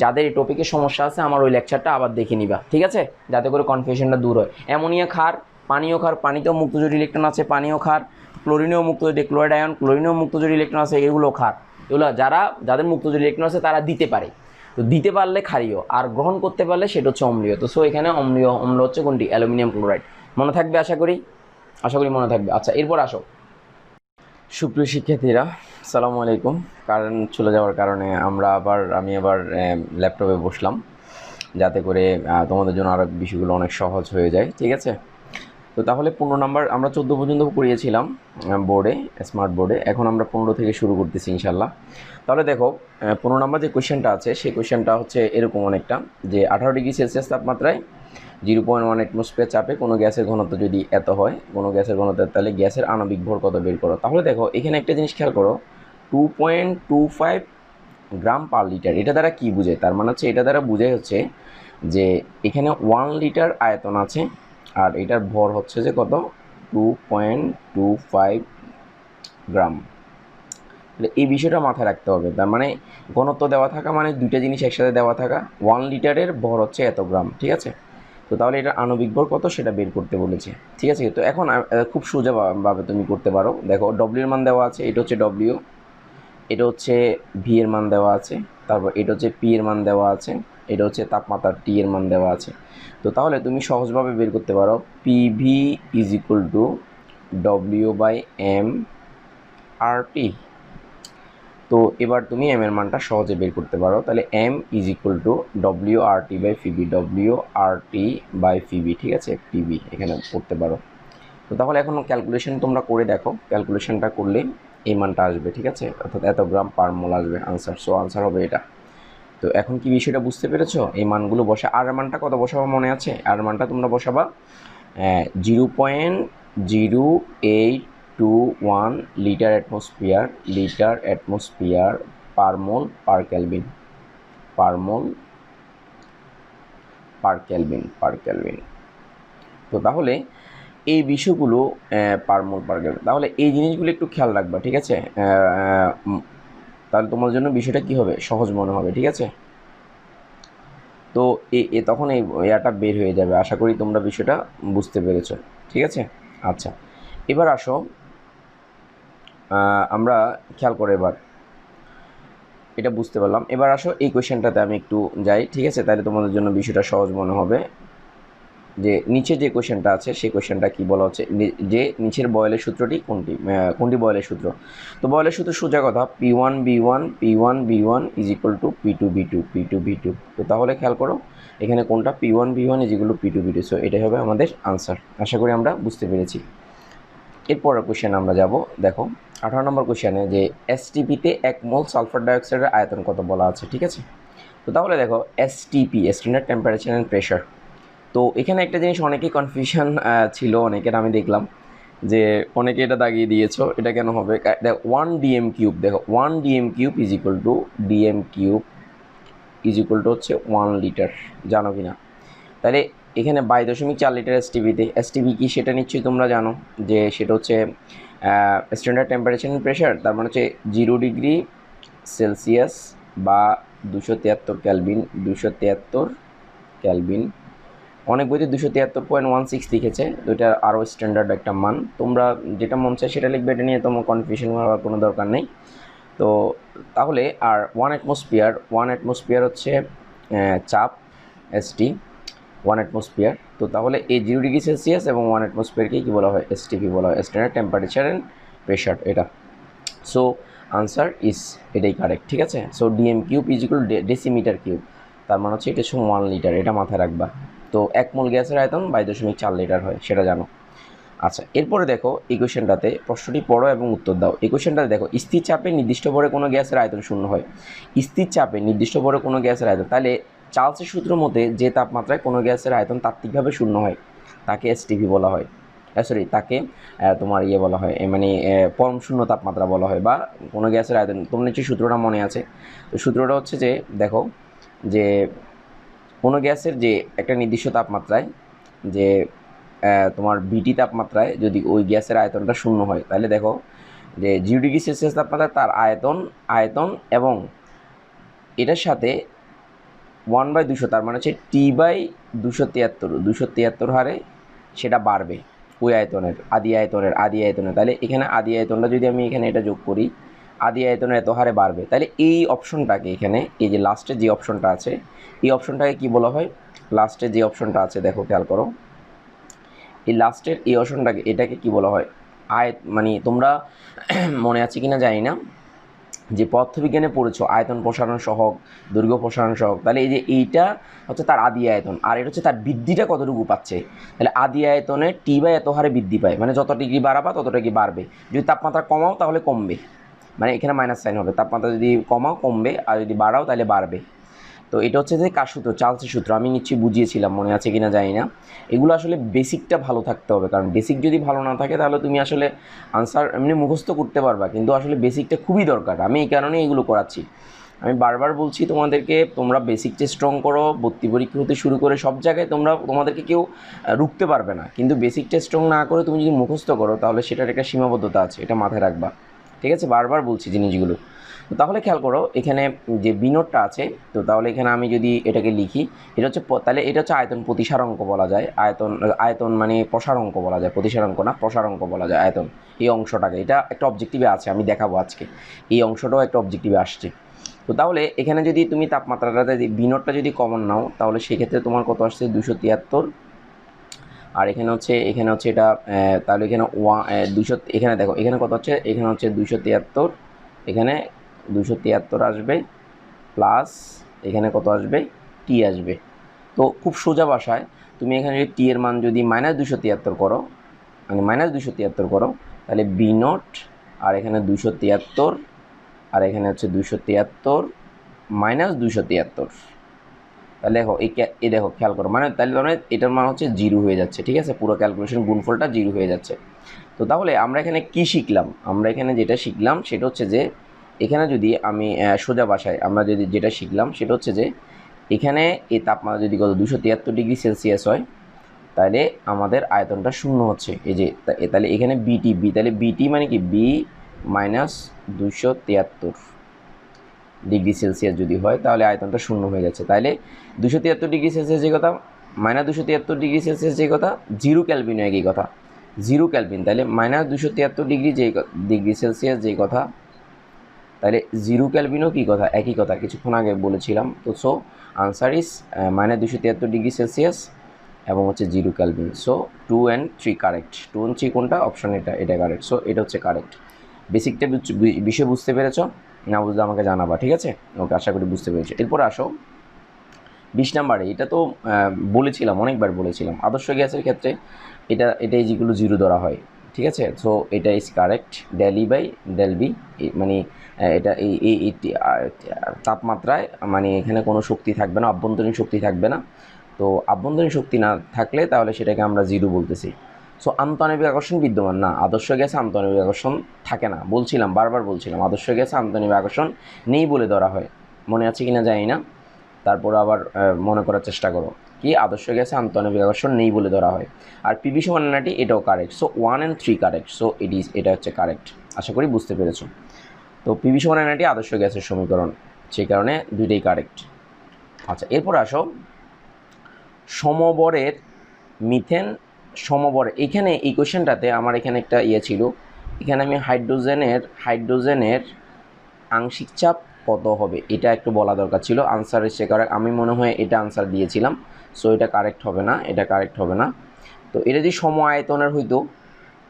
যাদের এই টপিকে সমস্যা আছে আমার ওই লেকচারটা আবার দেখে নিবা, ঠিক আছে? যাতে করে কনফিউশনটা দূর হয়। অ্যামোনিয়া ক্ষার, পানীয় ক্ষার, পানিতেও মুক্তজোড় ইলেকট্রন আছে, পানীয় ক্ষার। ক্লোরিনেও মুক্তজোড়, ক্লোরাইড আয়ন, ক্লোরিনেও মুক্তজোড় ইলেকট্রন আছে, এগুলো ক্ষার। এগুলো যাদের মুক্তজোড় ইলেকট্রন আছে তারা দিতে পারে। তো দিতে পারলে ক্ষারীয়, আর গ্রহণ করতে পারলে সেটা হচ্ছে অম্লীয়। তো সো এখানে অম্ল হচ্ছে কোনটি? Aluminium chloride. মনে থাকবে আশা করি মনে থাকবে। আচ্ছা এরপর আসো সুপ্রিয় শিক্ষার্থীরা, আসসালামু আলাইকুম। কারেন্ট চলে যাওয়ার কারণে আমি আবার ল্যাপটপে বসলাম যাতে করে তোমাদের জন্য আরও বিষয়গুলো অনেক সহজ হয়ে যায়, ঠিক আছে? তো তাহলে 15 নাম্বার আমরা 14 পর্যন্ত করিয়েছিলাম বোর্ডে, স্মার্ট বোর্ডে। এখন আমরা 15 থেকে শুরু করতেছি ইনশাল্লাহ। তাহলে দেখো 15 নাম্বার যে কোয়েশ্চেনটা আছে সেই কোয়েশ্চেনটা হচ্ছে এরকম অনেকটা, যে 18 ডিগ্রি সেলসিয়াস তাপমাত্রায় 0.1 অ্যাটমসফিয়ার চাপে কোনো গ্যাসের ঘনত্ব যদি এত হয়, কোনো গ্যাসের ঘনত্ব, তাহলে গ্যাসের আণবিক ভর কত বের করো। তাহলে দেখো এখানে একটা জিনিস খেয়াল করো, 2.25 গ্রাম পার লিটার। এটা দ্বারা কি বোঝায়? তার মানে হচ্ছে এটা দ্বারা বোঝায় হচ্ছে যে এখানে 1 লিটার আয়তন আছে আর এটার ভর হচ্ছে যে কত? 2.25 গ্রাম। এই বিষয়টা মাথায় রাখতে হবে। তার মানে ঘনত্ব দেওয়া থাকা মানে দুইটা জিনিস একসাথে দেওয়া থাকা। 1 লিটারের ভর হচ্ছে এত গ্রাম, ঠিক আছে? তো তাহলে এটা আণবিক ভর কত সেটা বের করতে বলেছে, ঠিক আছে? তো এখন খুব সোজাভাবে তুমি করতে পারো। দেখো ডব্লিউ এর মান দেওয়া আছে, এটা হচ্ছে ডব্লিউ, এটা হচ্ছে ভি এর মান দেওয়া আছে, তারপর এটা হচ্ছে পি এর মান দেওয়া আছে, এটা হচ্ছে তাপমাত্রা টি এর মান দেওয়া আছে। তো তাহলে তুমি সহজভাবে বের করতে পারো PV is equal to W by M R T. তো এবার তুমি এম এর মানটা সহজে বের করতে পারো। তাহলে M is equal to W R T by PV, W R T by PV, ঠিক আছে? পিবি এখানে করতে পারো। তো তাহলে এখন ক্যালকুলেশন তোমরা করে দেখো, ক্যালকুলেশনটা করলে এই মানটা আসবে, ঠিক আছে? অর্থাৎ এত গ্রাম পার মোল আসবে আনসার। সো আনসার হবে এটা। তো এখন কি বিষয়টা বুঝতে পেরেছো? এই মানগুলো বসে, আর এর মানটা কত বসাবো মনে আছে? আর এর মানটা তোমরা বসাবা 0.0821 লিটার অ্যাটমসফিয়ার পার মোল পার ক্যালভিন, পার ক্যালভিন। তো তাহলে এই বিষয়গুলো পার মোল পার ক্যালভিন, তাহলে এই জিনিসগুলো একটু খেয়াল রাখবা, ঠিক আছে? তাহলে তোমার জন্য বিষয়টা কি হবে? সহজ মনে হবে, ঠিক আছে? তো তখন এই ইয়াটা বের হয়ে যাবে। আশা করি তোমরা বিষয়টা বুঝতে পেরেছো, ঠিক আছে? আচ্ছা এবার আসো আমরা খেয়াল করে এবার এটা বুঝতে পারলাম। এবার আসো এই কোয়েশ্চেনটাতে আমি একটু যাই, ঠিক আছে? তাহলে তোমাদের জন্য বিষয়টা সহজ মনে হবে। যে নিচে যে কোশ্চেনটা আছে সেই কোশ্চেনটা কি বলা হচ্ছে যে নিচের বয়েলের সূত্রটি কোনটি বয়েলের সূত্র। তো বয়েলের সূত্র সোজা কথা P1 B1 is equal two P2 B2 তো তাহলে খেয়াল করো এখানে কোনটা P1 B1 is equal two P2 B2। So এটাই হবে আমাদের আনসার। আশা করি আমরা বুঝতে পেরেছি। এরপরের কোশ্চেন আমরা যাব। দেখো 18 নম্বর কোশ্চেনে যে এসটিপিতে 1 মোল সালফার ডাইঅক্সাইডের আয়তন কত বলা আছে, ঠিক আছে। তো তাহলে দেখো STP standard temperature and pressure. তো এখানে একটা জিনিস অনেকেই কনফিউশন ছিল অনেকের, আমি দেখলাম যে অনেকে এটা দাগিয়ে দিয়েছো, এটা কেন হবে। দেখো 1 ডিএম কিউব, দেখো 1 DM cube is equal two হচ্ছে 1 লিটার, জানো কি না। তাহলে এখানে 22.4 লিটার এসটিপি কি সেটা নিশ্চয়ই তোমরা জানো যে সেটা হচ্ছে স্ট্যান্ডার্ড টেম্পারেচার অ্যান্ড প্রেশার, তার মানে হচ্ছে 0 ডিগ্রি সেলসিয়াস বা 273 ক্যালভিন। অনেক বইতে 273.16 লিখেছে, তো এটা আরও স্ট্যান্ডার্ড একটা মান। তোমরা যেটা মন চায় সেটা লিখবে, এটা নিয়ে তোমার কনফিউশন হওয়ার কোনো দরকার নেই। তো তাহলে আর 1 অ্যাটমসফিয়ার হচ্ছে চাপ এসটি 1 অ্যাটমসফিয়ার। তো তাহলে এই 0 ডিগ্রি সেলসিয়াস এবং 1 অ্যাটমসফিয়ারকে কী বলা হয়, এসটিপি বলা হয়, স্ট্যান্ডার্ড টেম্পারেচার অ্যান্ড প্রেশার এটা। সো আনসার ইজ এটাই কারেক্ট, ঠিক আছে। So DM cube is equal decimetre cube, তার মানে হচ্ছে এটা হচ্ছে 1 লিটার, এটা মাথায় রাখবা। তো 1 মোল গ্যাসের আয়তন 22.4 লিটার হয়, সেটা জানো। আচ্ছা, এরপরে দেখো এই কোয়েশ্চেনটাতে প্রশ্নটি পড়ো এবং উত্তর দাও। এই কোয়েশ্চেনটাতে দেখো স্থির চাপে নির্দিষ্ট ভরে কোনো গ্যাসের আয়তন শূন্য হয়। স্থির চাপে নির্দিষ্ট ভরে কোনো গ্যাসের আয়তন, তাহলে চার্লসের সূত্র মতে যে তাপমাত্রায় কোনো গ্যাসের আয়তন তাত্ত্বিকভাবে শূন্য হয় তাকে এসটিপি বলা হয়। তাকে তোমার বলা হয়, মানে পরম শূন্য তাপমাত্রা বলা হয়, বা কোনো গ্যাসের আয়তন। তোমার নিশ্চয়ই সূত্রটা মনে আছে। তো সূত্রটা হচ্ছে যে দেখো যে কোনো গ্যাসের যে একটা নির্দিষ্ট তাপমাত্রায় যে তোমার বিটি তাপমাত্রায় যদি ওই গ্যাসের আয়তনটা শূন্য হয়, তাহলে দেখো যে 0 ডিগ্রি সেলসিয়াস তাপমাত্রায় তার আয়তন এবং এটার সাথে 1/200, তার মানে হচ্ছে T/273 হারে সেটা বাড়বে ওই আদি আয়তনের। তাহলে এখানে আদি আয়তনটা যদি আমি এখানে এটা যোগ করি, আদি আয়তনের এত হারে বাড়বে। তাহলে এই অপশনটাকে এখানে এই যে লাস্টে যে অপশনটা আছে, এই অপশনটাকে কি বলা হয়, লাস্টে যে অপশনটা আছে দেখো খেয়াল করো, এই লাস্টের এই অপশনটাকে এটাকে কি বলা হয়, মানে তোমরা মনে আছে কিনা জানি না যে পদার্থবিজ্ঞানে পড়েছো আয়তন প্রসারণ সহগ, দৈর্ঘ্য প্রসারণ সহগ। তাহলে এই যে এইটা হচ্ছে তার আদি আয়তন, আর এটা হচ্ছে তার বৃদ্ধিটা কতটুকু পাচ্ছে। তাহলে আদি আয়তনে T/, এত হারে বৃদ্ধি পায়, মানে যত ডিগ্রি বাড়াবা তত ডিগ্রি বাড়বে। যদি তাপমাত্রা কমাও তাহলে কমবে, মানে এখানে মাইনাস সাইন হবে। তাপমাত্রা যদি কমাও কমবে, আর যদি বাড়াও তাহলে বাড়বে। তো এটা হচ্ছে যে কার সূত্র, চার্লসের সূত্র। আমি নিশ্চয়ই বুঝিয়েছিলাম, মনে আছে কিনা জানি না। এগুলো আসলে বেসিকটা ভালো থাকতে হবে, কারণ বেসিক যদি ভালো না থাকে তাহলে তুমি আসলে আনসার এমনি মুখস্থ করতে পারবা, কিন্তু আসলে বেসিকটা খুবই দরকার। আমি এই কারণে এগুলো করাচ্ছি। আমি বারবার বলছি তোমাদেরকে, তোমরা বেসিকটা স্ট্রং করো। ভর্তি পরীক্ষা হতে শুরু করে সব জায়গায় তোমাদেরকে কেউ রুখতে পারবে না, কিন্তু বেসিকটা স্ট্রং না করে তুমি যদি মুখস্থ করো তাহলে সেটার একটা সীমাবদ্ধতা আছে, এটা মাথায় রাখবা, ঠিক আছে। বারবার বলছি জিনিসগুলো। তো তাহলে খেয়াল করো এখানে যে বিনোটটা আছে, তো তাহলে এখানে আমি যদি এটাকে লিখি, এটা হচ্ছে তাহলে এটা হচ্ছে আয়তন প্রতিসারাঙ্ক বলা যায়। আয়তন মানে প্রসারাঙ্ক বলা যায়, প্রতিসারাঙ্ক না প্রসারাঙ্ক বলা যায় আয়তন। এই অংশটাকে, এটা একটা অবজেক্টিভে আছে, আমি দেখাবো আজকে। এই অংশটাও একটা অবজেক্টিভে আসছে। তো তাহলে এখানে যদি তুমি তাপমাত্রাটা বিনোটটা যদি কমন নাও, তাহলে সেক্ষেত্রে তোমার কত আসছে 273। আর এখানে হচ্ছে এটা, তাহলে এখানে 200, এখানে দেখো এখানে কত হচ্ছে, এখানে হচ্ছে 273, এখানে 273 আসবে, প্লাস এখানে কত আসবে, টি আসবে। তো খুব সোজা ভাষায় তুমি এখানে যদি টি এর মান যদি -273 করো, মানে -273 করো, তাহলে B0, আর এখানে 273, আর এখানে হচ্ছে 273 -273। তাহলে দেখো এই দেখো খেয়াল করো, মানে তাহলে এটার মান হচ্ছে 0 হয়ে যাচ্ছে, ঠিক আছে। পুরো ক্যালকুলেশন গুণফলটা 0 হয়ে যাচ্ছে। তো তাহলে আমরা এখানে কি শিখলাম, আমরা এখানে যেটা শিখলাম সেটা হচ্ছে যে এখানে যদি আমি সোজা ভাষায় আমরা যদি যেটা শিখলাম সেটা হচ্ছে যে এখানে এই তাপমাত্রা যদি কত 273 ডিগ্রি সেলসিয়াস হয়, তাহলে আমাদের আয়তনটা শূন্য হচ্ছে। এই যে তাহলে এখানে তাহলে বিটি মানে কি B-273 ডিগ্রি সেলসিয়াস যদি হয় তাহলে আয়তনটা শূন্য হয়ে যাচ্ছে। তাহলে 273 ডিগ্রি সেলসিয়াস যে কথা, -273 ডিগ্রি সেলসিয়াস যে কথা, 0 ক্যালভিন একই কথা, 0 ক্যালভিন। তাহলে -273 ডিগ্রি সেলসিয়াস যেই কথা, তাহলে 0 ক্যালভিনও কী কথা, একই কথা, কিছুক্ষণ আগে বলেছিলাম। তো so answer is -273 degree Celsius. এবং হচ্ছে 0 Kelvin. So 2 and 3 correct. 2 and 3 কোনটা? অপশন এটা কারেক্ট। সো এটা হচ্ছে কারেক্ট। বেসিকটা বিষয় বুঝতে পেরেছো? না বুঝলে আমাকে জানাবা, ঠিক আছে? ওকে, আশা করি বুঝতে পেরেছো। এরপর আসো 20 নাম্বারে। এটা তো বলেছিলাম, অনেকবার বলেছিলাম, আদর্শ গ্যাসের ক্ষেত্রে এটা যেগুলো 0 ধরা হয়, ঠিক আছে? সো এটা is correct. Del E by del B, মানে এটা এই তাপমাত্রায় মানে এখানে কোনো শক্তি থাকবে না, অভ্যন্তরীণ শক্তি থাকবে না। তো অভ্যন্তরীণ শক্তি না থাকলে তাহলে সেটাকে আমরা 0 বলতেছি। সো আন্তঃআণবিক আকর্ষণ বিদ্যমান না, আদর্শ গ্যাসে আন্তঃআণবিক আকর্ষণ থাকে না। বলছিলাম, বারবার বলছিলাম, আদর্শ গ্যাসে আন্তঃআণবিক আকর্ষণ নেই বলে ধরা হয়। মনে আছে কিনা জানি না, তারপর আবার মনে করার চেষ্টা করো। কি আদর্শ গ্যাসে আন্তঃআণবিক আকর্ষণ নেই বলে ধরা হয়। আর পিভি সমান এনআরটি, এটাও correct. So 1 and 3 correct. So এটা হচ্ছে কারেক্ট। আশা করি বুঝতে পেরেছো। তো পিভি সমান এনআরটি আদর্শ গ্যাসের সমীকরণ, সেই কারণে দুইটাই কারেক্ট। আচ্ছা, এরপর আসো সমবরের মিথেন সমবরে। এইখানে এই কোয়েশ্চেনটাতে আমার এখানে একটা ছিল, এখানে আমি হাইড্রোজেনের আংশিক চাপ কত হবে এটা একটু বলা দরকার ছিল। আনসার এসে কারেক্ট, আমি মনে হয় এটা আনসার দিয়েছিলাম। সো এটা কারেক্ট হবে না, এটা কারেক্ট হবে না। তো এটা যদি সম আয়তনের হইতো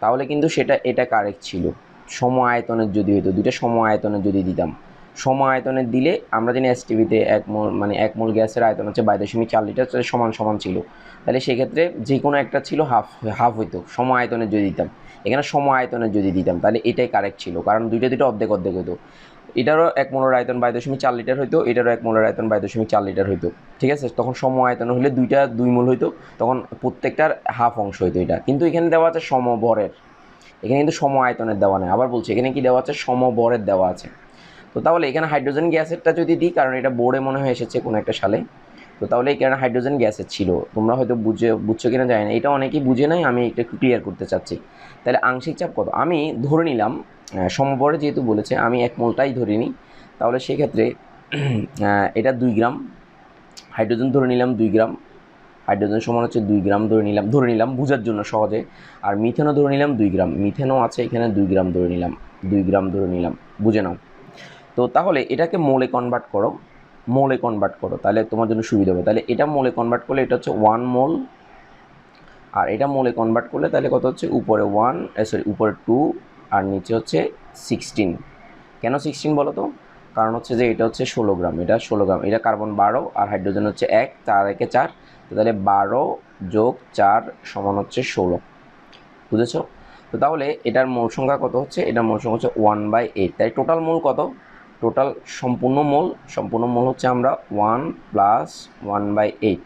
তাহলে কিন্তু এটা কারেক্ট ছিল। সম আয়তনের যদি হইতো, দুইটা সম আয়তনের যদি দিতাম, সম আয়তনের দিলে আমরা জানি এসটিভিতে 1 মোল মানে 1 মোল গ্যাসের আয়তন হচ্ছে 22.4 লিটার, সমান সমান ছিল। তাহলে সেক্ষেত্রে যে কোনো একটা ছিল হাফ হইতো সম আয়তনের যদি দিতাম। এখানে সম আয়তনের যদি দিতাম তাহলে এটাই কারেক্ট ছিল, কারণ দুইটা অর্ধেক অর্ধেক হইতো। এটারও 1 মোলের আয়তন 22.4 লিটার হইতো, এটারও 1 মোলের আয়তন 22.4 লিটার হইতো, ঠিক আছে? তখন সম আয়তন হলে দুইটা 2 মোল হইতো, তখন প্রত্যেকটার হাফ অংশ হইতো এটা। কিন্তু এখানে দেওয়া আছে সমবরের, এখানে কিন্তু সম আয়তনের দেওয়া নেই। আবার বলছি, এখানে কি দেওয়া আছে? সমবরের দেওয়া আছে। তো তাহলে এখানে হাইড্রোজেন গ্যাসেরটা যদি দিই, কারণ এটা বোর্ডে মনে হয় এসেছে কোনো একটা সালে, তো তাহলে এখানে হাইড্রোজেন গ্যাসের ছিল। তোমরা হয়তো বুঝছো কিনা জানি না, এটা অনেকেই বুঝে নাই, আমি এটা একটু ক্লিয়ার করতে চাচ্ছি। তাহলে আংশিক চাপ কত? আমি ধরে নিলাম সমবরে যেহেতু বলেছে, আমি 1 মোলটাই ধরে নিই। তাহলে সেক্ষেত্রে এটা 2 গ্রাম হাইড্রোজেন ধরে নিলাম, 2 গ্রাম হাইড্রোজেন সমান হচ্ছে 2 গ্রাম ধরে নিলাম বোঝার জন্য সহজে। আর মিথেনও ধরে নিলাম 2 গ্রাম, মিথেনও আছে এখানে 2 গ্রাম ধরে নিলাম, 2 গ্রাম ধরে নিলাম, বুঝে নাও। তো তাহলে এটাকে মোলে কনভার্ট করো, তাহলে তোমার জন্য সুবিধা হবে। তাহলে এটা মোলে কনভার্ট করলে এটা হচ্ছে 1 মোল, আর এটা মোলে কনভার্ট করলে তাহলে কত হচ্ছে? উপরে 1, উপরে 2 আর নিচে হচ্ছে 16। কেন 16 বলো তো? কারণ হচ্ছে যে এটা হচ্ছে 16 গ্রাম, এটা 16 গ্রাম, এটা কার্বন 12 আর হাইড্রোজেন হচ্ছে 1, 4 একে 4, তো তাহলে 12 যোগ 4 সমান হচ্ছে 16, বুঝেছো? তো তাহলে এটার মোল সংখ্যা কত হচ্ছে? এটার মোল সংখ্যা হচ্ছে 1/8। তাই টোটাল মোল কত? টোটাল সম্পূর্ণ মোল হচ্ছে আমরা 1 + 1/8।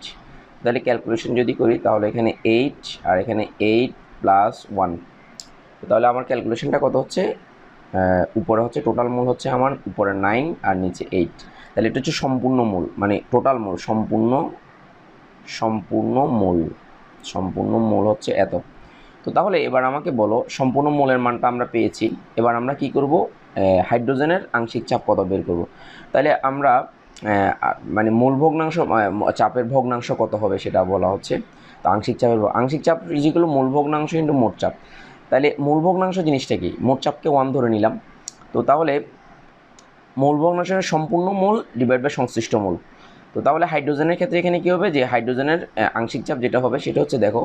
তাহলে ক্যালকুলেশন যদি করি তাহলে এখানে 8 আর এখানে 8 + 1, তাহলে আমার ক্যালকুলেশনটা কত হচ্ছে? উপরে হচ্ছে টোটাল মোল হচ্ছে আমার উপরে 9 আর নিচে 8। তাহলে এটা হচ্ছে সম্পূর্ণ মোল, মানে টোটাল মোল, সম্পূর্ণ মোল হচ্ছে এত। তো তাহলে এবার আমাকে বলো, সম্পূর্ণ মোলের মানটা আমরা পেয়েছি, এবার আমরা কি করব? হাইড্রোজেনের আংশিক চাপ কত বের করব। তাহলে আমরা মানে মূল ভগ্নাংশ চাপের ভগ্নাংশ কত হবে সেটা বলা হচ্ছে। তো আংশিক চাপ ইজিক্যাল মূল ভগ্নাংশ ইন্টু মোট চাপ। তাহলে মূল ভগ্নাংশ জিনিসটা কি? মোট চাপকে 1 ধরে নিলাম। তো তাহলে মূল ভগ্নাংশের সম্পূর্ণ মোল ডিভাইড বাই সংশ্লিষ্ট মোল। তো তাহলে হাইড্রোজেনের ক্ষেত্রে এখানে কী হবে? যে হাইড্রোজেনের আংশিক চাপ যেটা হবে সেটা হচ্ছে, দেখো,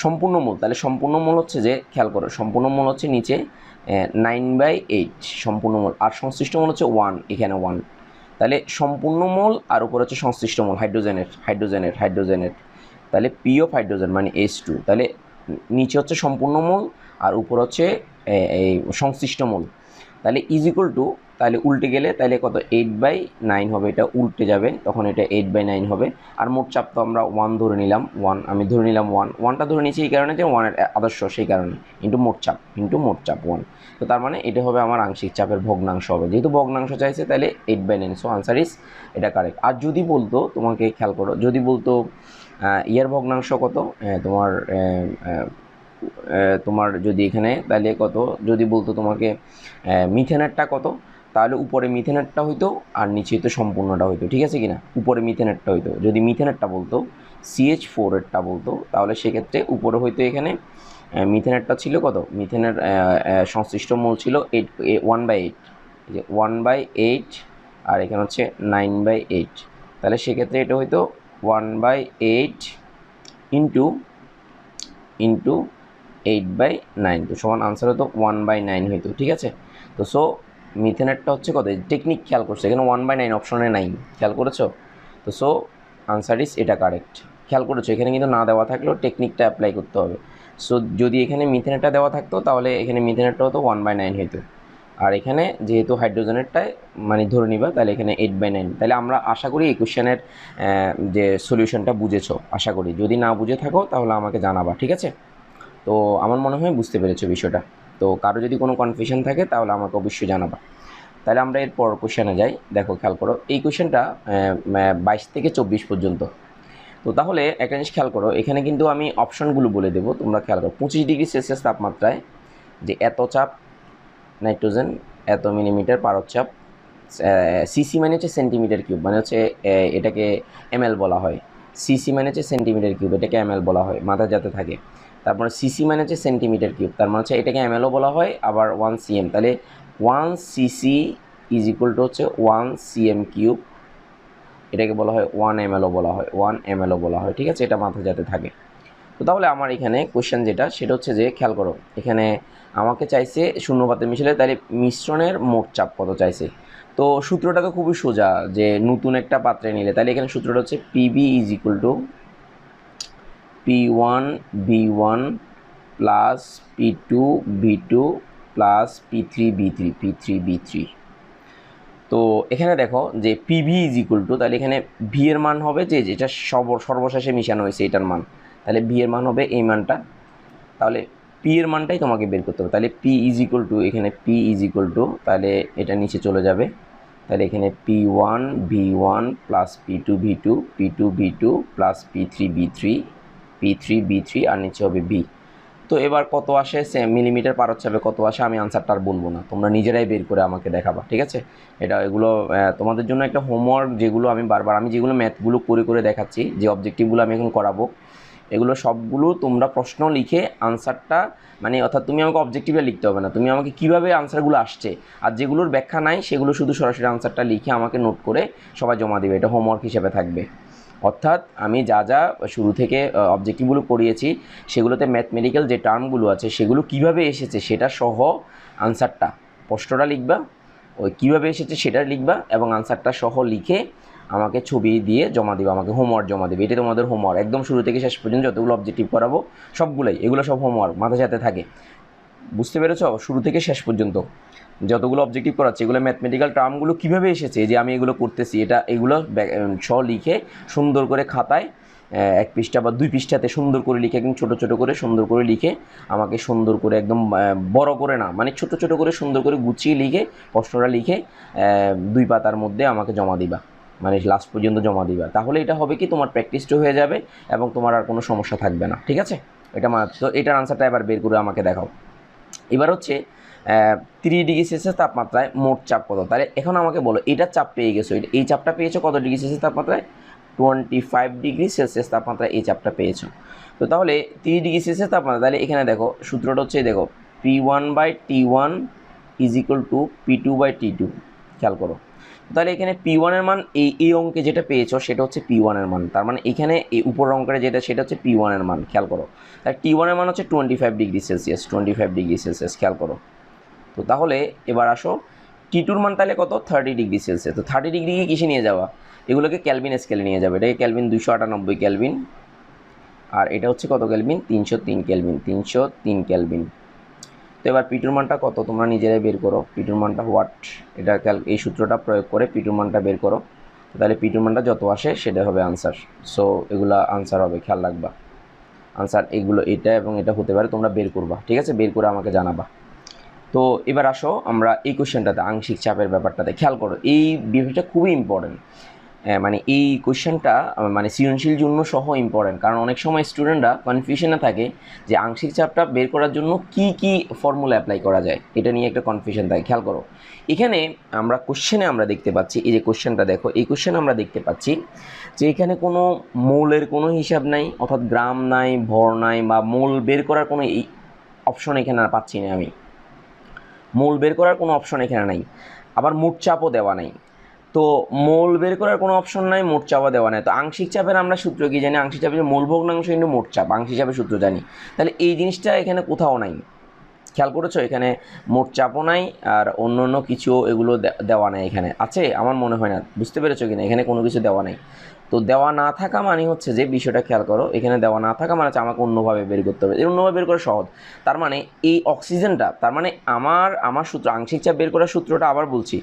সম্পূর্ণ মোল। তাহলে সম্পূর্ণ মোল হচ্ছে যে, খেয়াল করো, সম্পূর্ণ মোল হচ্ছে নিচে 9/8 সম্পূর্ণ মোল, আর সংশ্লিষ্ট মোল হচ্ছে 1, এখানে 1। তাহলে সম্পূর্ণ মোল আর উপর হচ্ছে সংশ্লিষ্ট মোল হাইড্রোজেনের। তাহলে পি অফ হাইড্রোজেন মানে H2। তাহলে নিচে হচ্ছে সম্পূর্ণ মোল আর উপর হচ্ছে এই সংশ্লিষ্ট মোল। তাহলে ইজিক্যাল টু, তাহলে উল্টে গেলে তাহলে কত? 8/9 হবে, এটা উল্টে যাবে, তখন এটা 8/9 হবে। আর মোট চাপ তো আমরা 1 ধরে নিলাম, 1 আমি ধরে নিলাম, 1টা ধরে নিয়েছি এই কারণে যে 1-এর আদর্শ, সেই কারণে ইন্টু মোট চাপ 1। তো তার মানে এটা হবে আমার আংশিক চাপের ভগ্নাংশ হবে, যেহেতু ভগ্নাংশ চাইছে তাহলে 8/9। সো আনসার ইস এটা কারেক্ট। আর যদি বলতো তোমাকে, খেয়াল করো, যদি বলতো ইয়ার ভগ্নাংশ কত, তোমার যদি এখানে তাহলে কত, যদি বলতো তোমাকে মিথেনেরটা কত, তাহলে উপরে মিথেনেরটা হইতো আর নিচে তো সম্পূর্ণটা হইতো, ঠিক আছে কিনা? উপরে মিথেনেরটা হইতো, যদি মিথেনেরটা বলতো, CH4 এরটা বলতো, তাহলে সেক্ষেত্রে উপরে হইতো এখানে মিথেনেরটা ছিল কত? মিথেনের সংশ্লিষ্ট মোল ছিল 1/8, 1/8, আর এখানে হচ্ছে 9/8। তাহলে সেক্ষেত্রে এটা হইতো 1/8 ইন্টু ইন্টু 8/9 তো সমান আনসার হতো 1/9 হইতো, ঠিক আছে। তো সো মিথেনেরটা হচ্ছে কত, টেকনিক খেয়াল করছো এখানে 1/9 অপশনে নাই, খেয়াল করেছো। তো সো আনসার ইস এটা কারেক্ট, খেয়াল করেছো এখানে কিন্তু না দেওয়া থাকলেও টেকনিকটা অ্যাপ্লাই করতে হবে। সো যদি এখানে মিথেনেরটা দেওয়া থাকতো তাহলে এখানে মিথেনেরটা হতো 1/9 হইতো, আর এখানে যেহেতু হাইড্রোজেনেরটায় মানে ধরে নিবা তাহলে এখানে 8/9। তাহলে আমরা আশা করি এই কোশ্চেনের যে সলিউশনটা বুঝেছো, আশা করি। যদি না বুঝে থাকো তাহলে আমাকে জানাবা, ঠিক আছে। তো আমার মনে হয় বুঝতে পেরেছো বিষয়টা। তো কারো যদি কোনো কনফিউশন থাকে তাহলে আমাকে অবশ্যই জানাবা। তাহলে আমরা এরপর কোশ্চেনে যাই। দেখো খেয়াল করো এই কোশ্চেনটা 22 থেকে 24 পর্যন্ত। তো তাহলে একটা জিনিস খেয়াল করো, এখানে কিন্তু আমি অপশনগুলো বলে দেবো, তোমরা খেয়াল করো। 25°C তাপমাত্রায় যে এত চাপ নাইট্রোজেন, এত মিলিমিটার পারদ-চাপ, সিসি মানে হচ্ছে সেন্টিমিটার কিউব, মানে হচ্ছে এটাকে এমএল বলা হয়। সিসি মানে হচ্ছে সেন্টিমিটার কিউব, এটাকে এমএল বলা হয়, মাথায় যাতে থাকে। তারপরে সিসি মানে হচ্ছে সেন্টিমিটার কিউব, তার মানে হচ্ছে এটাকে এমএলও বলা হয়, আবার 1 cm। তাহলে 1 cc ইজ ইকুয়াল টু হচ্ছে 1 cm কিউব, এটাকে বলা হয় 1 mlও বলা হয়, 1 mlও বলা হয়, ঠিক আছে। এটা মাথায় যাতে থাকে। তো তাহলে আমার এখানে কোশ্চেন যেটা সেটা হচ্ছে যে খেয়াল করো, এখানে আমাকে চাইছে শূন্যপাতে মিশালে, তাহলে মিশ্রণের মোট চাপ কত চাইছে। তো সূত্রটা তো খুবই সোজা, যে নতুন একটা পাত্রে নিলে, তাহলে এখানে সূত্রটা হচ্ছে PB is equal two P1 B1 plus P2 B2 plus P3 B3 তো এখানে দেখো যে পিভি ইজ ইকুয়াল টু, তাহলে এখানে ভি এর মান হবে যে যেটা সর্বশেষে মিশানো হয়েছে এটার মান, তাহলে ভি এর মান হবে এই মানটা। তাহলে পি এর মানটাই তোমাকে বের করতে হবে। তাহলে পি ইজ ইকুয়াল টু, এখানে পি ইজ ইকুয়াল টু, তাহলে এটা নিচে চলে যাবে। তাহলে এখানে P1 B1 plus P2 B2 plus P3 B3 আর নিচে হবে বি। তো এবার কত আসে, মিলিমিটার পারদ-চাপে কত আসে আমি আনসারটা আর বলবো না, তোমরা নিজেরাই বের করে আমাকে দেখাবা, ঠিক আছে। এগুলো তোমাদের জন্য একটা হোমওয়ার্ক, যেগুলো আমি বারবার যেগুলো ম্যাথগুলো করে দেখাচ্ছি, যে অবজেক্টিভগুলো আমি এখন করাবো, এগুলো সবগুলো তোমরা প্রশ্ন লিখে আনসারটা, মানে অর্থাৎ তুমি আমাকে অবজেক্টিভে লিখতে হবে না, তুমি আমাকে কীভাবে আনসারগুলো আসছে আর যেগুলোর ব্যাখ্যা নাই সেগুলো শুধু সরাসরি আনসারটা লিখে আমাকে নোট করে সবাই জমা দিবে, এটা হোমওয়ার্ক হিসেবে থাকবে। অর্থাৎ আমি যা যা শুরু থেকে অবজেক্টিভগুলো করিয়েছি সেগুলোতে ম্যাথমেটিক্যাল যে টার্মগুলো আছে সেগুলো কিভাবে এসেছে সেটা সহ আনসারটা, প্রশ্নটা লিখবা, ওই কীভাবে এসেছে সেটা লিখবা এবং আনসারটা সহ লিখে আমাকে ছবি দিয়ে জমা দিবা, আমাকে হোমওয়ার্ক জমা দেবে। এটা তোমাদের হোমওয়ার্ক, একদম শুরু থেকে শেষ পর্যন্ত যতগুলো অবজেক্টিভ করাবো সবগুলোই, এগুলো সব হোমওয়ার্ক মাথায় সাথে থাকে, বুঝতে পেরেছো। শুরু থেকে শেষ পর্যন্ত যতগুলো অবজেক্টিভ করাচ্ছে এগুলো ম্যাথমেটিক্যাল টার্মগুলো কীভাবে এসেছে, যে আমি এগুলো করতেছি, এগুলো সহ লিখে সুন্দর করে খাতায় 1 পৃষ্ঠা বা 2 পৃষ্ঠাতে সুন্দর করে লিখে, একদম ছোটো ছোটো করে সুন্দর করে লিখে আমাকে সুন্দর করে, একদম বড় করে না, মানে ছোটো ছোটো করে সুন্দর করে গুছিয়ে লিখে প্রশ্নটা লিখে 2 পাতার মধ্যে আমাকে জমা দিবা, মানে লাস্ট পর্যন্ত জমা দিবা। তাহলে এটা হবে কি, তোমার প্র্যাকটিসটা হয়ে যাবে এবং তোমার আর কোনো সমস্যা থাকবে না, ঠিক আছে। তো এটার আনসারটা এবার বের করে আমাকে দেখাও। এবার হচ্ছে 3°C তাপমাত্রায় মোট চাপ কত। তাহলে এখন আমাকে বলো, এটার চাপ পেয়ে গেছো, এই চাপটা পেয়েছো কত ডিগ্রি সেলসিয়াস তাপমাত্রায়, 25°C তাপমাত্রায় এই চাপটা পেয়েছো। তো তাহলে 3°C তাপমাত্রা, তাহলে এখানে দেখো সূত্রটা হচ্ছে, দেখো P1/T1 is equal two P2/T2, খেয়াল করো। তাহলে এখানে P1 এর মান এই অঙ্কে যেটা পেয়েছো সেটা হচ্ছে P1 এর মান, তার মানে এখানে এই উপর অঙ্কের যেটা সেটা হচ্ছে P1 এর মান, খেয়াল করো। তাহলে T1 এর মান হচ্ছে 25°C, খেয়াল করো। তো তাহলে এবার আসো T2 মান তাহলে কত, 30°C। তো 30° কিসে নিয়ে যাওয়া, এগুলোকে ক্যালভিন স্কেলে নিয়ে যাবে, এটাকে ক্যালভিন 298 ক্যালভিন, আর এটা হচ্ছে কত ক্যালভিন, 303 ক্যালভিন। তো এবার P2 মানটা কত তোমরা নিজেরাই বের করো, P2 মানটা হোয়াট, এটা এই সূত্রটা প্রয়োগ করে P2 মানটা বের করো। তাহলে P2 মানটা যত আসে সেটা হবে আনসার। সো এগুলা আনসার হবে, খেয়াল রাখবা আনসার এগুলো এটা এবং এটা হতে পারে, তোমরা বের করবা, ঠিক আছে, বের করে আমাকে জানাবা। তো এবার আসো আমরা এই কোশ্চেনটাতে আংশিক চাপের ব্যাপারটাতে খেয়াল করো, এই বিষয়টা খুবই ইম্পর্টেন্ট। মানে এই কোশ্চেনটা মানে সৃজনশীল জন্য সহ ইম্পর্টেন্ট, কারণ অনেক সময় স্টুডেন্টরা কনফিউশনে থাকে যে আংশিক চাপটা বের করার জন্য কি কি ফর্মুলা অ্যাপ্লাই করা যায়, এটা নিয়ে একটা কনফিউশন থাকে। খেয়াল করো এখানে আমরা কোশ্চেনে আমরা দেখতে পাচ্ছি, এই যে কোশ্চেনটা দেখো, এই কোশ্চেনে আমরা দেখতে পাচ্ছি যে এখানে কোনো মোলের কোনো হিসাব নাই, অর্থাৎ গ্রাম নাই, ভর নাই, বা মোল বের করার কোনো এই অপশন এখানে আর পাচ্ছি না আমি, মোল বের করার কোনো অপশন এখানে নাই, আবার মোট চাপও দেওয়া নাই। তো মোল বের করার কোনো অপশন নাই, মোট চাপও দেওয়া নাই। তো আংশিক চাপের আমরা সূত্র কি জানি? আংশিক চাপের মোল ভগ্নাংশ ইন্টু মোট চাপ, আংশিক চাপের সূত্র জানি। তাহলে এই জিনিসটা এখানে কোথাও নাই, খেয়াল করেছো? এখানে মোট চাপও নাই আর অন্য অন্য কিছু এগুলো দেওয়া নাই। এখানে আছে আমার মনে হয় না, বুঝতে পেরেছো কিনা? এখানে কোনো কিছু দেওয়া নাই। তো দেওয়া না থাকা মানে হচ্ছে যে বিষয়টা খেয়াল করো, এখানে দেওয়া না থাকা মানে হচ্ছে আমাকে অন্যভাবে বের করতে হবে। এই অন্যভাবে বের করা সহজ। তার মানে এই অক্সিজেনটা, তার মানে আমার সূত্র আংশিক চাপ বের করার সূত্রটা আবার বলছি,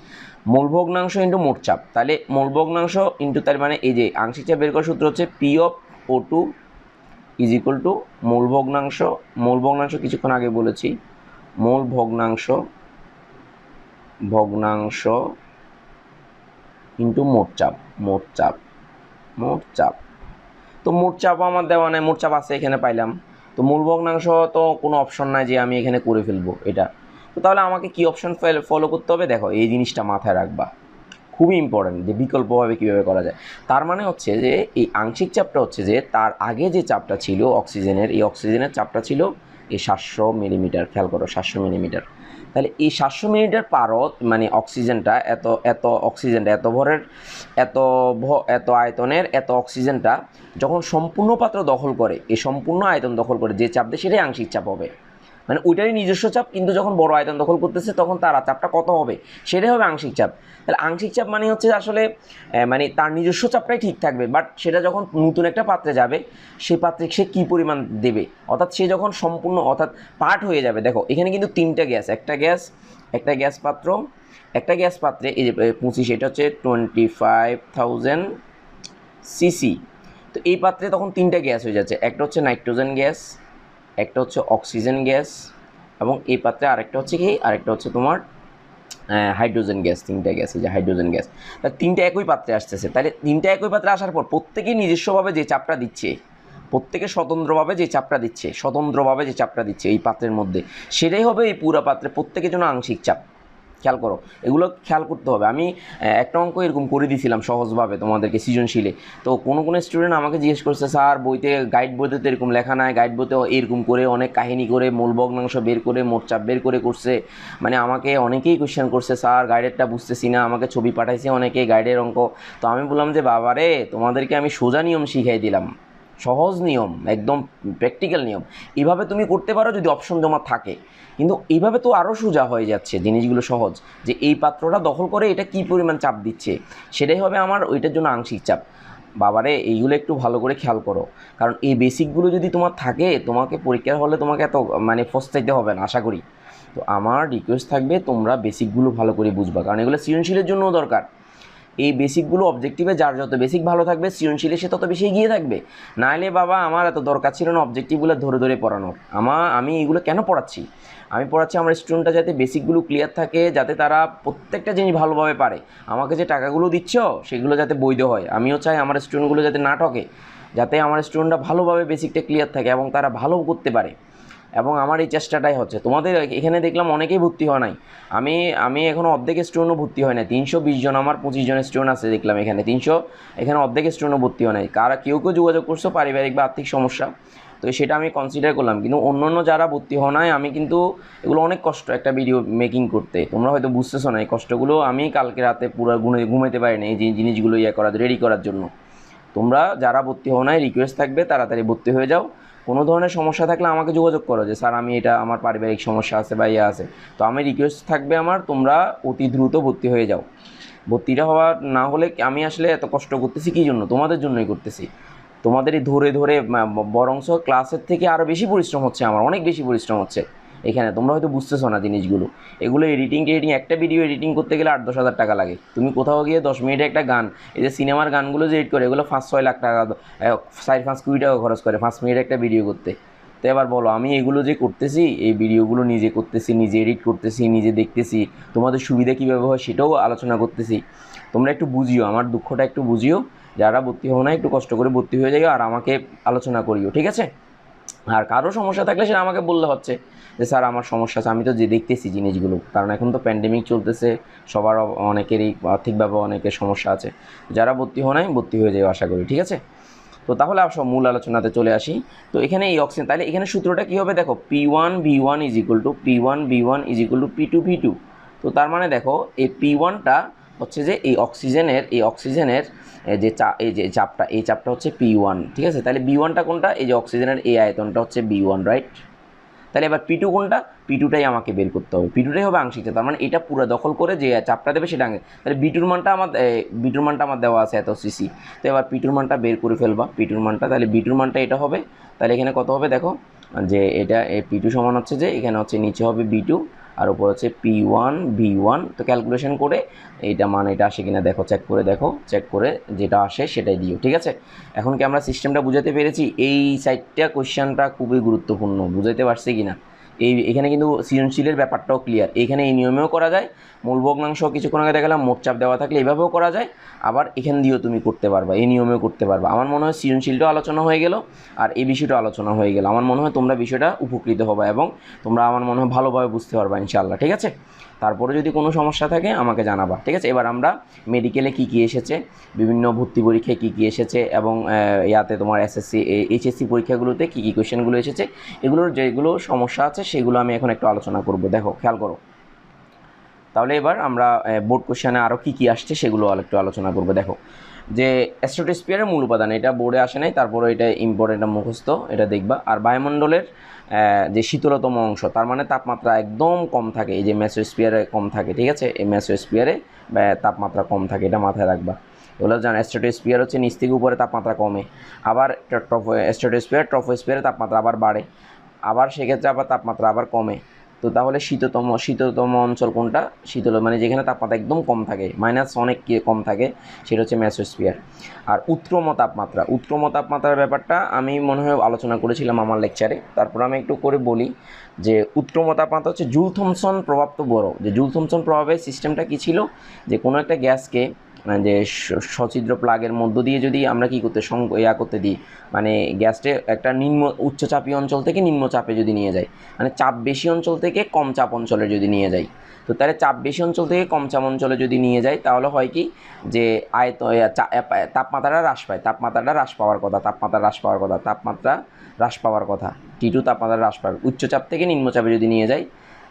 মূল ভগ্নাংশ ইন্টু মোট চাপ। তাহলে মূল ভগ্নাংশ ইন্টু, তার মানে এই যে আংশিক চাপ বের করার সূত্র হচ্ছে P of O2 is equal two মূল ভগ্নাংশ, মূল ভগ্নাংশ কিছুক্ষণ আগে বলেছি, মূল ভগ্নাংশ ইন্টু মোট চাপ, মোট চাপ। তো মোট চাপও আমার দেওয়া নাই, মোট চাপ আছে এখানে পাইলাম। তো মূল ভগ্নাংশ তো কোনো অপশন নাই যে আমি এখানে করে ফেলবো এটা। তো তাহলে আমাকে কি অপশন ফলো করতে হবে? দেখো এই জিনিসটা মাথায় রাখবা, খুবই ইম্পর্ট্যান্ট, যে বিকল্পভাবে কীভাবে করা যায়। তার মানে হচ্ছে যে এই আংশিক চাপটা হচ্ছে যে তার আগে যে চাপটা ছিল অক্সিজেনের, এই অক্সিজেনের চাপটা ছিল এই 700 মিলিমিটার। খেয়াল করো, 700 মিলিমিটার। তাহলে এই 700 মিলিমিটার পারত মানে অক্সিজেনটা এত অক্সিজেনটা এত ভরের এত আয়তনের এত অক্সিজেনটা যখন সম্পূর্ণ পাত্র দখল করে, এই সম্পূর্ণ আয়তন দখল করে যে চাপ দেয় সেটাই আংশিক চাপ হবে। মানে ওইটারই নিজস্ব চাপ, কিন্তু যখন বড় আয়তন দখল করতেছে তখন তার চাপটা কত হবে সেটাই হবে আংশিক চাপ। তাহলে আংশিক চাপ মানে হচ্ছে আসলে মানে তার নিজস্ব চাপটাই ঠিক থাকবে, বাট সেটা যখন নতুন একটা পাত্রে যাবে সেই পাত্রে সে কী পরিমাণ দেবে, অর্থাৎ সে যখন সম্পূর্ণ অর্থাৎ পার্ট হয়ে যাবে। দেখো এখানে কিন্তু তিনটা গ্যাস, একটা গ্যাস পাত্রে এই যে 25, এটা হচ্ছে 25,000 সিসি। তো এই পাত্রে তখন তিনটা গ্যাস হয়ে যাচ্ছে, একটা হচ্ছে নাইট্রোজেন গ্যাস, একটা হচ্ছে অক্সিজেন গ্যাস, এবং এই পাত্রে আরেকটা হচ্ছে তোমার হাইড্রোজেন গ্যাস। তিনটা গ্যাস, এই যে হাইড্রোজেন গ্যাস। তাহলে তিনটা একই পাত্রে আসতেছে। তাহলে তিনটা একই পাত্রে আসার পর প্রত্যেকেই নিজস্বভাবে যে চাপটা দিচ্ছে, প্রত্যেকে স্বতন্ত্রভাবে যে চাপটা দিচ্ছে এই পাত্রের মধ্যে, সেটাই হবে এই পুরো পাত্রে প্রত্যেকের জন্য আংশিক চাপ। খেয়াল করো, এগুলো খেয়াল করতে হবে। আমি একটা অঙ্ক এরকম করে দিয়েছিলাম সহজভাবে তোমাদেরকে সৃজনশীলে। তো কোনো স্টুডেন্ট আমাকে জিজ্ঞেস করছে, স্যার গাইড বইতে তো এরকম লেখা নাই, গাইড বইতে এরকম করে অনেক কাহিনী করে মূল ভগ্নাংশ বের করে মোট চাপ বের করে করছে। মানে আমাকে অনেকেই কোয়েশ্চেন করছে, স্যার গাইডেরটা বুঝতেছি না, আমাকে ছবি পাঠাইছে অনেকে গাইডের অঙ্ক। তো আমি বললাম যে বাবারে, তোমাদেরকে আমি সোজা নিয়ম শিখাই দিলাম, সহজ নিয়ম, একদম প্র্যাকটিক্যাল নিয়ম। এইভাবে তুমি করতে পারো যদি অপশন জমা থাকে, কিন্তু এইভাবে তো আরও সোজা হয়ে যাচ্ছে জিনিসগুলো সহজ। যে এই পাত্রটা দখল করে এটা কী পরিমাণ চাপ দিচ্ছে সেটাই হবে আমার ওইটার জন্য আংশিক চাপ। বাবারে এইগুলো একটু ভালো করে খেয়াল করো, কারণ এই বেসিকগুলো যদি তোমার থাকে তোমাকে পরীক্ষার হলে তোমাকে এত মানে ফস্তাইতে হবে না আশা করি। তো আমার রিকোয়েস্ট থাকবে তোমরা বেসিকগুলো ভালো করে বুঝবা, কারণ এগুলো সৃজনশীলের জন্যও দরকার। এই বেসিকগুলো অবজেক্টিভে যার যত বেসিক ভালো থাকবে সৃজনশীলে সে তত বেশি এগিয়ে থাকবে। নাহলে বাবা আমার এত দরকার ছিল না অবজেক্টিভগুলো ধরে পড়ানোর। আমি এইগুলো কেন পড়াচ্ছি? আমি পড়াচ্ছি আমার স্টুডেন্টরা যাতে বেসিকগুলো ক্লিয়ার থাকে, যাতে তারা প্রত্যেকটা জিনিস ভালোভাবে পারে। আমাকে যে টাকাগুলো দিচ্ছ সেগুলো যাতে বৈধ হয়, আমিও চাই আমার স্টুডেন্টগুলো যাতে না ঠকে, যাতে আমার স্টুডেন্টরা ভালোভাবে বেসিকটা ক্লিয়ার থাকে এবং তারা ভালো করতে পারে। এবং আমার এই চেষ্টাটাই হচ্ছে। তোমাদের এখানে দেখলাম অনেকেই ভর্তি হয় নাই, আমি এখনও অর্ধেক স্টুডেন্টও ভর্তি হয় না। 320 জন, আমার 25 জনের স্টুডেন্ট আছে দেখলাম এখানে, 300, এখানে অর্ধেক স্টুডেন্টও ভর্তি হয় নাই। কেউ যোগাযোগ করছো পারিবারিক বা আর্থিক সমস্যা, তো সেটা আমি কনসিডার করলাম। কিন্তু অন্য যারা ভর্তি হওয়া নাই, আমি কিন্তু এগুলো অনেক কষ্ট একটা ভিডিও মেকিং করতে, তোমরা হয়তো বুঝতেছো না এই কষ্টগুলো। আমি কালকে রাতে পুরো ঘুমাইতে পারি না এই জিনিসগুলো রেডি করার জন্য। তোমরা যারা ভর্তি হও নাই, রিকোয়েস্ট থাকবে তাড়াতাড়ি ভর্তি হয়ে যাও। কোনো ধরনের সমস্যা থাকলে আমাকে যোগাযোগ করো যে স্যার আমি এটা আমার পারিবারিক সমস্যা আছে বা আছে। তো আমি রিকোয়েস্ট থাকবে আমার, তোমরা অতি দ্রুত ভর্তি হয়ে যাও। ভর্তিটা হওয়া না হলে আমি আসলে এত কষ্ট করতেছি কী জন্য? তোমাদের জন্যই করতেছি। তোমাদেরই ধরে বরংস ক্লাসের থেকে আরও বেশি পরিশ্রম হচ্ছে আমার, অনেক বেশি পরিশ্রম হচ্ছে এখানে। তোমরা হয়তো বুঝতেছো না জিনিসগুলো। এগুলো এডিটিং একটা ভিডিও এডিটিং করতে গেলে 8-10 হাজার টাকা লাগে। তুমি কোথাও গিয়ে 10 মিনিটে একটা গান, এই যে সিনেমার গানগুলো যে এডিট করে এগুলো 5-6 লাখ টাকা, 4-5 কোটি টাকা খরচ করে 5 মিনিট একটা ভিডিও করতে। তো এবার বলো, আমি এগুলো যে করতেছি, এই ভিডিওগুলো নিজে করতেছি, নিজে এডিট করতেছি, নিজে দেখতেছি, তোমাদের সুবিধা কীভাবে হয় সেটাও আলোচনা করতেছি। তোমরা একটু বুঝিও, আমার দুঃখটা একটু বুঝিও। যারা ভর্তি হও না একটু কষ্ট করে ভর্তি হয়ে যাও আর আমাকে আলোচনা করিও, ঠিক আছে? আর কারো সমস্যা থাকলে সেটা আমাকে বললে হচ্ছে যে স্যার আমার সমস্যা আছে, আমি তো যে দেখতেছি জিনিসগুলো, কারণ এখন তো প্যান্ডেমিক চলতেছে, সবার অনেকেরই আর্থিকভাবে অনেকের সমস্যা আছে। যারা ভর্তি হও নাই ভর্তি হয়ে যাও আশা করি, ঠিক আছে? তো তাহলে সব মূল আলোচনাতে চলে আসি। তো এখানে এই অক্সিজেন, তাহলে এখানে সূত্রটা কী হবে দেখো, P1V1 = P1V1 = P2V2। তো তার মানে দেখো এই P1টা হচ্ছে যে এই অক্সিজেনের এই যে চাপটা হচ্ছে P1, ঠিক আছে। তাহলে B1টা কোনটা? এই যে অক্সিজেনের এই আয়তনটা হচ্ছে B1, রাইট। তাহলে এবার P2 কোনটা? P2টাই আমাকে বের করতে হবে, P2টাই হবে আংশিক চাপ, তার মানে এটা পুরো দখল করে যে চাপটা দেবে সেটা তাহলে বিটুর মানটা আমার দেওয়া আছে এত সিসি। তো এবার পিটুর মানটা বের করে ফেলবা, পিটুর মানটা, তাহলে বিটুর মানটা এটা হবে। তাহলে এখানে কত হবে দেখো, যে এটা P2 সমান হচ্ছে যে এখানে হচ্ছে নিচে হবে B2 আর উপর হচ্ছে P1 B1। তো ক্যালকুলেশন করে এইটা মান এটা আসে কিনা দেখো, চেক করে যেটা আসে সেটাই দিও, ঠিক আছে। এখন কি আমরা সিস্টেমটা বুঝাতে পেরেছি? এই সাইডটা কোয়েশ্চেনটা খুবই গুরুত্বপূর্ণ, বুঝাতে পারছি কিনা? এখানে কিন্তু সৃজনশীলের ব্যাপারটাও ক্লিয়ার, এখানে এই নিয়মেও করা যায়, মূল ভগ্নাংশ কিছুক্ষণ আগে দেখালাম, মোট চাপ দেওয়া থাকলে এইভাবেও করা যায়, আবার এখান দিয়েও তুমি করতে পারবা, এই নিয়মেও করতে পারবা। আমার মনে হয় সৃজনশীলটাও আলোচনা হয়ে গেল আর এই বিষয়টা আলোচনা হয়ে গেল। আমার মনে হয় তোমরা বিষয়টা উপকৃত হবে এবং তোমরা আমার মনে হয় ভালোভাবে বুঝতে পারবা ইনশাআল্লাহ, ঠিক আছে। তারপরে যদি কোনো সমস্যা থাকে আমাকে জানাবা, ঠিক আছে। এবার আমরা মেডিকেলে কী কী এসেছে, বিভিন্ন ভর্তি পরীক্ষায় কী কী এসেছে এবং ইয়াতে তোমার SSC HSC পরীক্ষাগুলোতে কী কী কোয়েশ্চেনগুলো এসেছে, এগুলোর যেগুলো সমস্যা আছে সেগুলো আমি এখন একটু আলোচনা করব। দেখো খেয়াল করো, তাহলে এবার আমরা বোর্ড কোশ্চেনে আরও কী কী আসছে সেগুলো একটু আলোচনা করব। দেখো যে স্ট্র্যাটোস্ফিয়ারের মূল উপাদান, এটা বোর্ডে আসে নাই, তারপরে এটা ইম্পর্টেন্ট, মুখস্থ, এটা দেখবা। আর বায়ুমণ্ডলের যে শীতলতম অংশ, তার মানে তাপমাত্রা একদম কম থাকে, এই যে মেসোস্ফিয়ারে কম থাকে, ঠিক আছে। এই মেসোস্ফিয়ারে তাপমাত্রা কম থাকে, এটা মাথায় রাখবা। এগুলো জানো, স্ট্র্যাটোস্ফিয়ার হচ্ছে নিচ থেকে উপরে তাপমাত্রা কমে, আবার ট্রপোস্ফিয়ারে তাপমাত্রা আবার বাড়ে, আবার সেক্ষেত্রে আবার তাপমাত্রা আবার কমে। তো তাহলে শীততম অঞ্চল কোনটা? মানে যেখানে তাপমাত্রা একদম কম থাকে, মাইনাস অনেক কম থাকে, সেটা হচ্ছে মেসোস্ফিয়ার। আর উৎক্রম তাপমাত্রার ব্যাপারটা আমি মনে হয় আলোচনা করেছিলাম আমার লেকচারে, তারপর আমি একটু করে বলি যে উৎক্রম তাপমাত্রা হচ্ছে জুল থমসন প্রভাব। তো বড় যে জুল থমসন প্রভাবের সিস্টেমটা কী ছিল, যে কোনো একটা গ্যাসকে যে সছিদ্র প্লাগের মধ্য দিয়ে যদি আমরা কী করতে করতে দিই, মানে গ্যাসটা একটা উচ্চচাপী অঞ্চল থেকে নিম্নচাপে যদি নিয়ে যাই, মানে চাপ বেশি অঞ্চল থেকে কম চাপ অঞ্চলে যদি নিয়ে যাই, তো তাহলে চাপ বেশি অঞ্চল থেকে কম চাপ অঞ্চলে যদি নিয়ে যাই তাহলে হয় কি, যে তাপমাত্রা হ্রাস পাওয়ার কথা, তাপমাত্রা হ্রাস পাওয়ার কথা T2 তাপমাত্রা হ্রাস পাবে। উচ্চচাপ থেকে নিম্নচাপে যদি নিয়ে যাই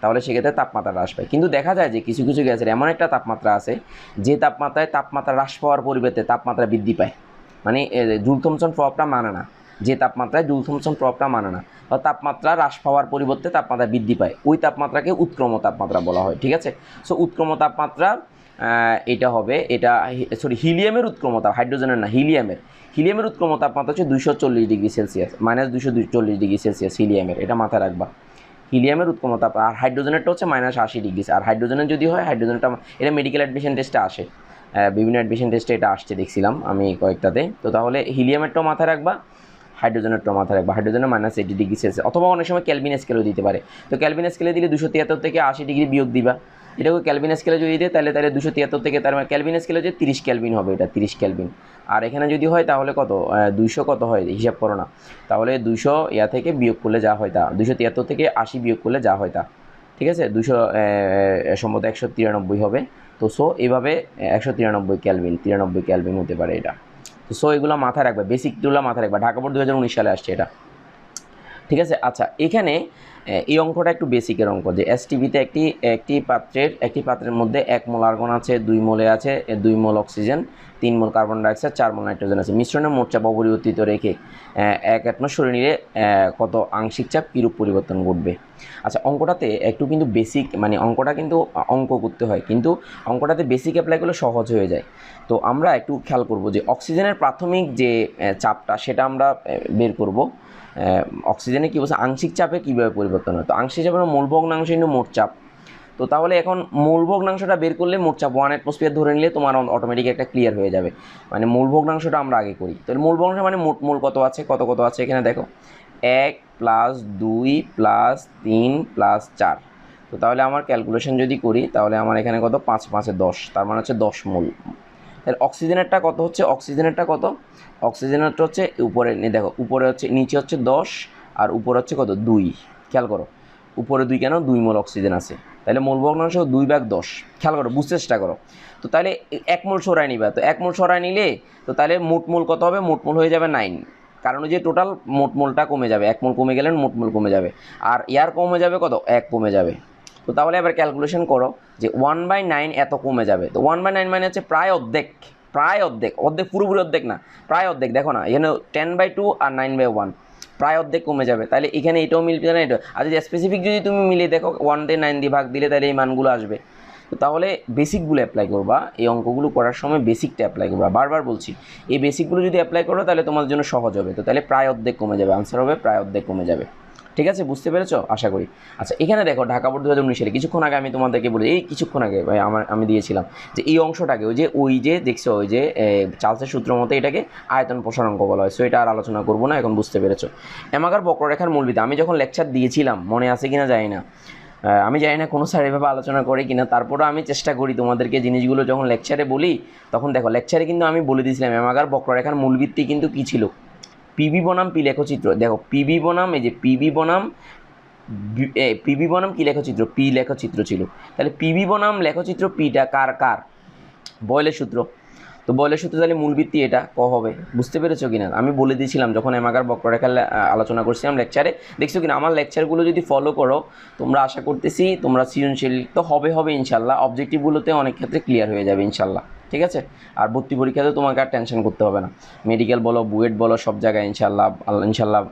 তাহলে সেক্ষেত্রে তাপমাত্রা হ্রাস পায়। কিন্তু দেখা যায় যে কিছু কিছু গ্যাসের এমন একটা তাপমাত্রা আছে যে তাপমাত্রা হ্রাস পাওয়ার পরিবর্তে তাপমাত্রা বৃদ্ধি পায়, মানে জুল থমসন প্রভাবটা মানে না, যে তাপমাত্রায় জুল থমসন প্রভাবটা মানে না, বা তাপমাত্রা হ্রাস পাওয়ার পরিবর্তে তাপমাত্রা বৃদ্ধি পায়, ওই তাপমাত্রাকে উৎক্রম তাপমাত্রা বলা হয়, ঠিক আছে। সো উৎক্রম তাপমাত্রা এটা হবে, হিলিয়ামের উৎক্রমতা, হাইড্রোজেনের না, হিলিয়ামের উৎক্রম তাপমাত্রা হচ্ছে 240 ডিগ্রি সেলসিয়াস, -240 ডিগ্রি সেলসিয়াস হিলিয়ামের, এটা মাথায় রাখবা। হিলিয়ামের উৎক্রম তাপমাত্রা, আর হাইড্রোজেনেরটা হচ্ছে -80 ডিগ্রি। আর হাইড্রোজেনের যদি হয়, হাইড্রোজেনটা এটা মেডিকেল অ্যাডমিশন টেস্টে আসে, বিভিন্ন অ্যাডমিশন টেস্টে এটা আসছে দেখছিলাম আমি কয়েকটাতে। তো তাহলে হিলিয়ামেরটাও মাথায় রাখবা, হাইড্রোজেনেরটাও মাথায় রাখবা। হাইড্রোজেনের -80 ডিগ্রি সেলসিয়াস, অথবা অনেক সময় ক্যালভিন স্কেলও দিতে পারে। তো ক্যালভিন স্কেলে দিলে 273 থেকে 80 ডিগ্রি বিয়োগ দিবা, এটাকে ক্যালভিন স্কেলে যদি দেয় তাহলে 273 থেকে, তার মানে ক্যালভিন স্কেলে যে 30 ক্যালভিন হবে, এটা 30 ক্যালভিন। আর এখানে যদি হয় তাহলে কত, 200 কত হয় হিসাব করো না, তাহলে 200 থেকে বিয়োগ করলে যা হয় তা, 273 থেকে 80 বিয়োগ করলে যা হয় তা, ঠিক আছে। 200 সম্ভবত 193 হবে। তো সো এইভাবে 193 ক্যালভিন হতে পারে এটা। তো সো এগুলো মাথায় রাখবে, বেসিকগুলো মাথায় রাখবে, ঢাকা বোর্ড 2019 সালে আসছে এটা, ঠিক আছে। আচ্ছা, এখানে এই অঙ্কটা একটু বেসিকের অঙ্ক, যে STBতে একটি পাত্রের মধ্যে 1 মোল আর্গন আছে, 2 মোলে আছে 2 মোল অক্সিজেন, 3 মোল কার্বন ডাইঅক্সাইড, 4 মোল নাইট্রোজেন আছে। মিশ্রণের মোট চাপ অপরিবর্তিত রেখে 1 অ্যাটমসফিয়ার নিলে কত আংশিক চাপ কীরূপ পরিবর্তন ঘটবে। আচ্ছা, অঙ্কটাতে একটু কিন্তু বেসিক, মানে অঙ্কটা কিন্তু অঙ্ক করতে হয়, কিন্তু অঙ্কটাতে বেসিক অ্যাপ্লাই করলে সহজ হয়ে যায়। তো আমরা একটু খেয়াল করব যে অক্সিজেনের প্রাথমিক যে চাপটা সেটা আমরা বের করব। অক্সিজেনে কী বলছে, আংশিক চাপে কীভাবে পরিবর্তন হয়। তো আংশিক চাপের মূল ভগ্নাংশ কিন্তু মোট চাপ। তো তাহলে এখন মূল ভগ্নাংশটা বের করলে মোট চাপ 1 অ্যাটমসফিয়ার ধরে নিলে তোমার অটোমেটিক একটা ক্লিয়ার হয়ে যাবে। মানে মূল ভগ্নাংশটা আমরা আগে করি। তাহলে মূল ভগ্নাংশ মানে মোট কত আছে, কত আছে এখানে দেখো, 1 + 2 + 3 + 4। তো তাহলে আমার ক্যালকুলেশন যদি করি তাহলে আমার এখানে কত, 5 × 5 = 10, তার মানে হচ্ছে 10 মোল। তাহলে অক্সিজেনেরটা কত হচ্ছে, অক্সিজেনেরটা হচ্ছে উপরে দেখো, উপরে হচ্ছে, নিচে হচ্ছে 10 আর উপরে হচ্ছে কত, 2। খেয়াল করো উপরে 2 কেন, 2 মোল অক্সিজেন আছে। তাহলে মোল ভগ্নাংশ 2/10, খেয়াল করো, বুঝতে চেষ্টা করো। তো তাহলে 1 মোল সরাই নিবা, তো 1 মোল সরাই নিলে তো তাহলে মোট মোল কত হবে, মোট মোল হয়ে যাবে 9, কারণ যে টোটাল মোট মোলটা কমে যাবে, 1 মোল কমে গেলে মোট মোল কমে যাবে, আর ইয়ার কমে যাবে কত, 1 কমে যাবে। তো তো তাহলে এবার ক্যালকুলেশন করো যে 1/9 এত কমে যাবে। তো 1/9 মানে হচ্ছে প্রায় অর্ধেক, অর্ধেক পুরোপুরি অর্ধেক না, প্রায় অর্ধেক। দেখো না এখানে 10/2 আর 9/1 প্রায় অর্ধেক কমে যাবে। তাহলে এখানে এটাও মিলবে না, এটা। আর যদি স্পেসিফিক যদি তুমি মিলিয়ে দেখো 1 দিয়ে 9 দিয়ে ভাগ দিলে তাহলে এই মানগুলো আসবে। তো তাহলে বেসিকগুলো অ্যাপ্লাই করবা, এই অঙ্কগুলো করার সময় বেসিকটা অ্যাপ্লাই করবা। বারবার বলছি, এই বেসিকগুলো যদি অ্যাপ্লাই করো তাহলে তোমাদের জন্য সহজ হবে। তো তাহলে প্রায় অর্ধেক কমে যাবে, আনসার হবে প্রায় অর্ধেক কমে যাবে। ঠিক আছে, বুঝতে পেরেছো আশা করি। আচ্ছা, এখানে দেখো ঢাকা বোর্ড 2019 সালে কিছুক্ষণ আগে আমি তোমাদেরকে বলি, এই কিছুক্ষণ আগে ভাই আমি দিয়েছিলাম যে এই অংশটাকে ওই যে দেখছো ওই যে চার্লসের সূত্র মতো এটাকে আয়তন প্রসারাঙ্ক বলা হয়। সো এটা আর আলোচনা করবো না, এখন বুঝতে পেরেছো। এমাগার বক্ররেখার মূলবিধি আমি যখন লেকচার দিয়েছিলাম, মনে আছে কিনা জানি না, আমি জানি না কোনো স্যার এভাবে আলোচনা করে কিনা, তারপরেও আমি চেষ্টা করি তোমাদেরকে জিনিসগুলো যখন লেকচারে বলি তখন দেখো লেকচারে কিন্তু আমি বলে দিয়েছিলাম এমাগার বক্ররেখার মূলভিত্তি কিন্তু কী ছিল, পিবি বনাম পি লেখচিত্র। দেখো পিবি বনাম এই যে পিবি বনাম কি লেখচিত্র, পি লেখচিত্র ছিল। তাহলে পিবি বনাম লেখচিত্র পিটা কার বয়েলের সূত্র। তো বয়েলের সূত্র তাহলে মূলভিত্তি এটা ক হবে, বুঝতে পেরেছো কিনা? আমি বলে দিয়েছিলাম যখন এমাগার বক্ররেখার আলোচনা করছিলাম লেকচারে, দেখছো কিনা আমার লেকচারগুলো যদি ফলো করো তোমরা, আশা করতেছি তোমরা সৃজনশীল তো হবে ইনশাল্লাহ, অবজেক্টিভগুলোতে অনেক ক্ষেত্রে ক্লিয়ার হয়ে যাবে ইনশাল্লাহ। ঠিক আছে, আর ভর্তি পরীক্ষাতে তোমাকে আর টেনশন করতে হবে না। মেডিকেল বলো, বুয়েট বলো, সব জায়গায় ইনশাল্লাহ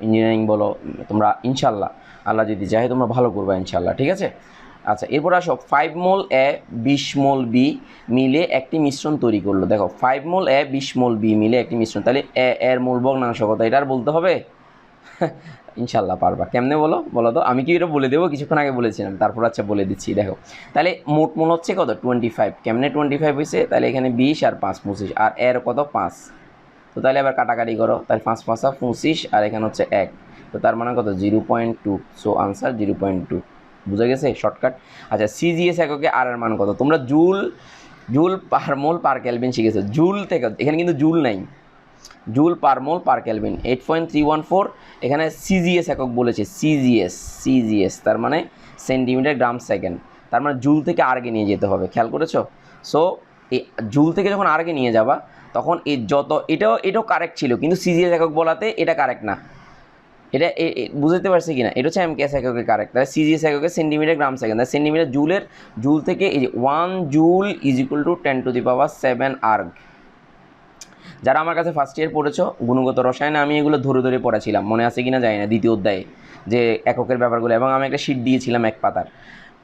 ইঞ্জিনিয়ারিং বলো, তোমরা ইনশাল্লাহ আল্লাহ যদি চাহে তোমরা ভালো করবে ইনশাল্লাহ। ঠিক আছে, আচ্ছা এরপর আসো 5 মোল এ 20 মোল বি মিলে একটি মিশ্রণ তৈরি করলো। দেখো 5 মোল এ 20 মোল বি মিলে একটি মিশ্রণ, তাহলে এর মূল ভগ্নাংশ কত এটা আর বলতে হবে? ইনশাল্লাহ পারবা। কেমনে বলো তো, আমি কি এটা বলে দেবো? কিছুক্ষণ আগে বলেছিলাম, তারপর আচ্ছা বলে দিচ্ছি। দেখো তাহলে মোট মোল হচ্ছে কত 25। কেমনে 25 হয়েছে? তাহলে এখানে 20 আর 5 25, আর এর কত 5। তো তাহলে আবার কাটাকাটি করো, তাহলে 5 5 25 আর এখানে হচ্ছে 1, তো তার মানে কত 0.2। So answer 0.2। বুঝে গেছে শর্টকাট। আচ্ছা সিজিএস এককে আর এর মান কত? তোমরা জুল পার মোল পার কেলভিন শিখেছো, জুল থেকে, এখানে কিন্তু জুল নাই, জুল পার মোল পার কেলভিন 8.314। এখানে সিজিএস একক বলেছে, সিজিএস তার মানে সেন্টিমিটার গ্রাম সেকেন্ড, তার মানে জুল থেকে আরগে নিয়ে যেতে হবে, খেয়াল করেছো? সো এই জুল থেকে যখন আরগে নিয়ে যাবা তখন এই যত এটাও কারেক্ট ছিল, কিন্তু সিজিএস একক বলাতে এটা কারেক্ট না। এটা বুঝতে পারছি কিনা? এটা হচ্ছে এমকেএস এককে কারেক্ট। তাহলে সিজিএস এককে সেন্টিমিটার গ্রাম সেকেন্ড, তাহলে সেন্টিমিটার জুল থেকে এই যে 1 joule is equal two 10⁻7 erg. যারা আমার কাছে ফার্স্ট ইয়ার পড়েছো গুণগত রসায়নে, আমি এগুলো ধরে পড়েছিলাম, মনে আছে কিনা জানি না, দ্বিতীয় অধ্যায়ে যে এককের ব্যাপারগুলো, এবং আমি একটা শিট দিয়েছিলাম এক পাতার।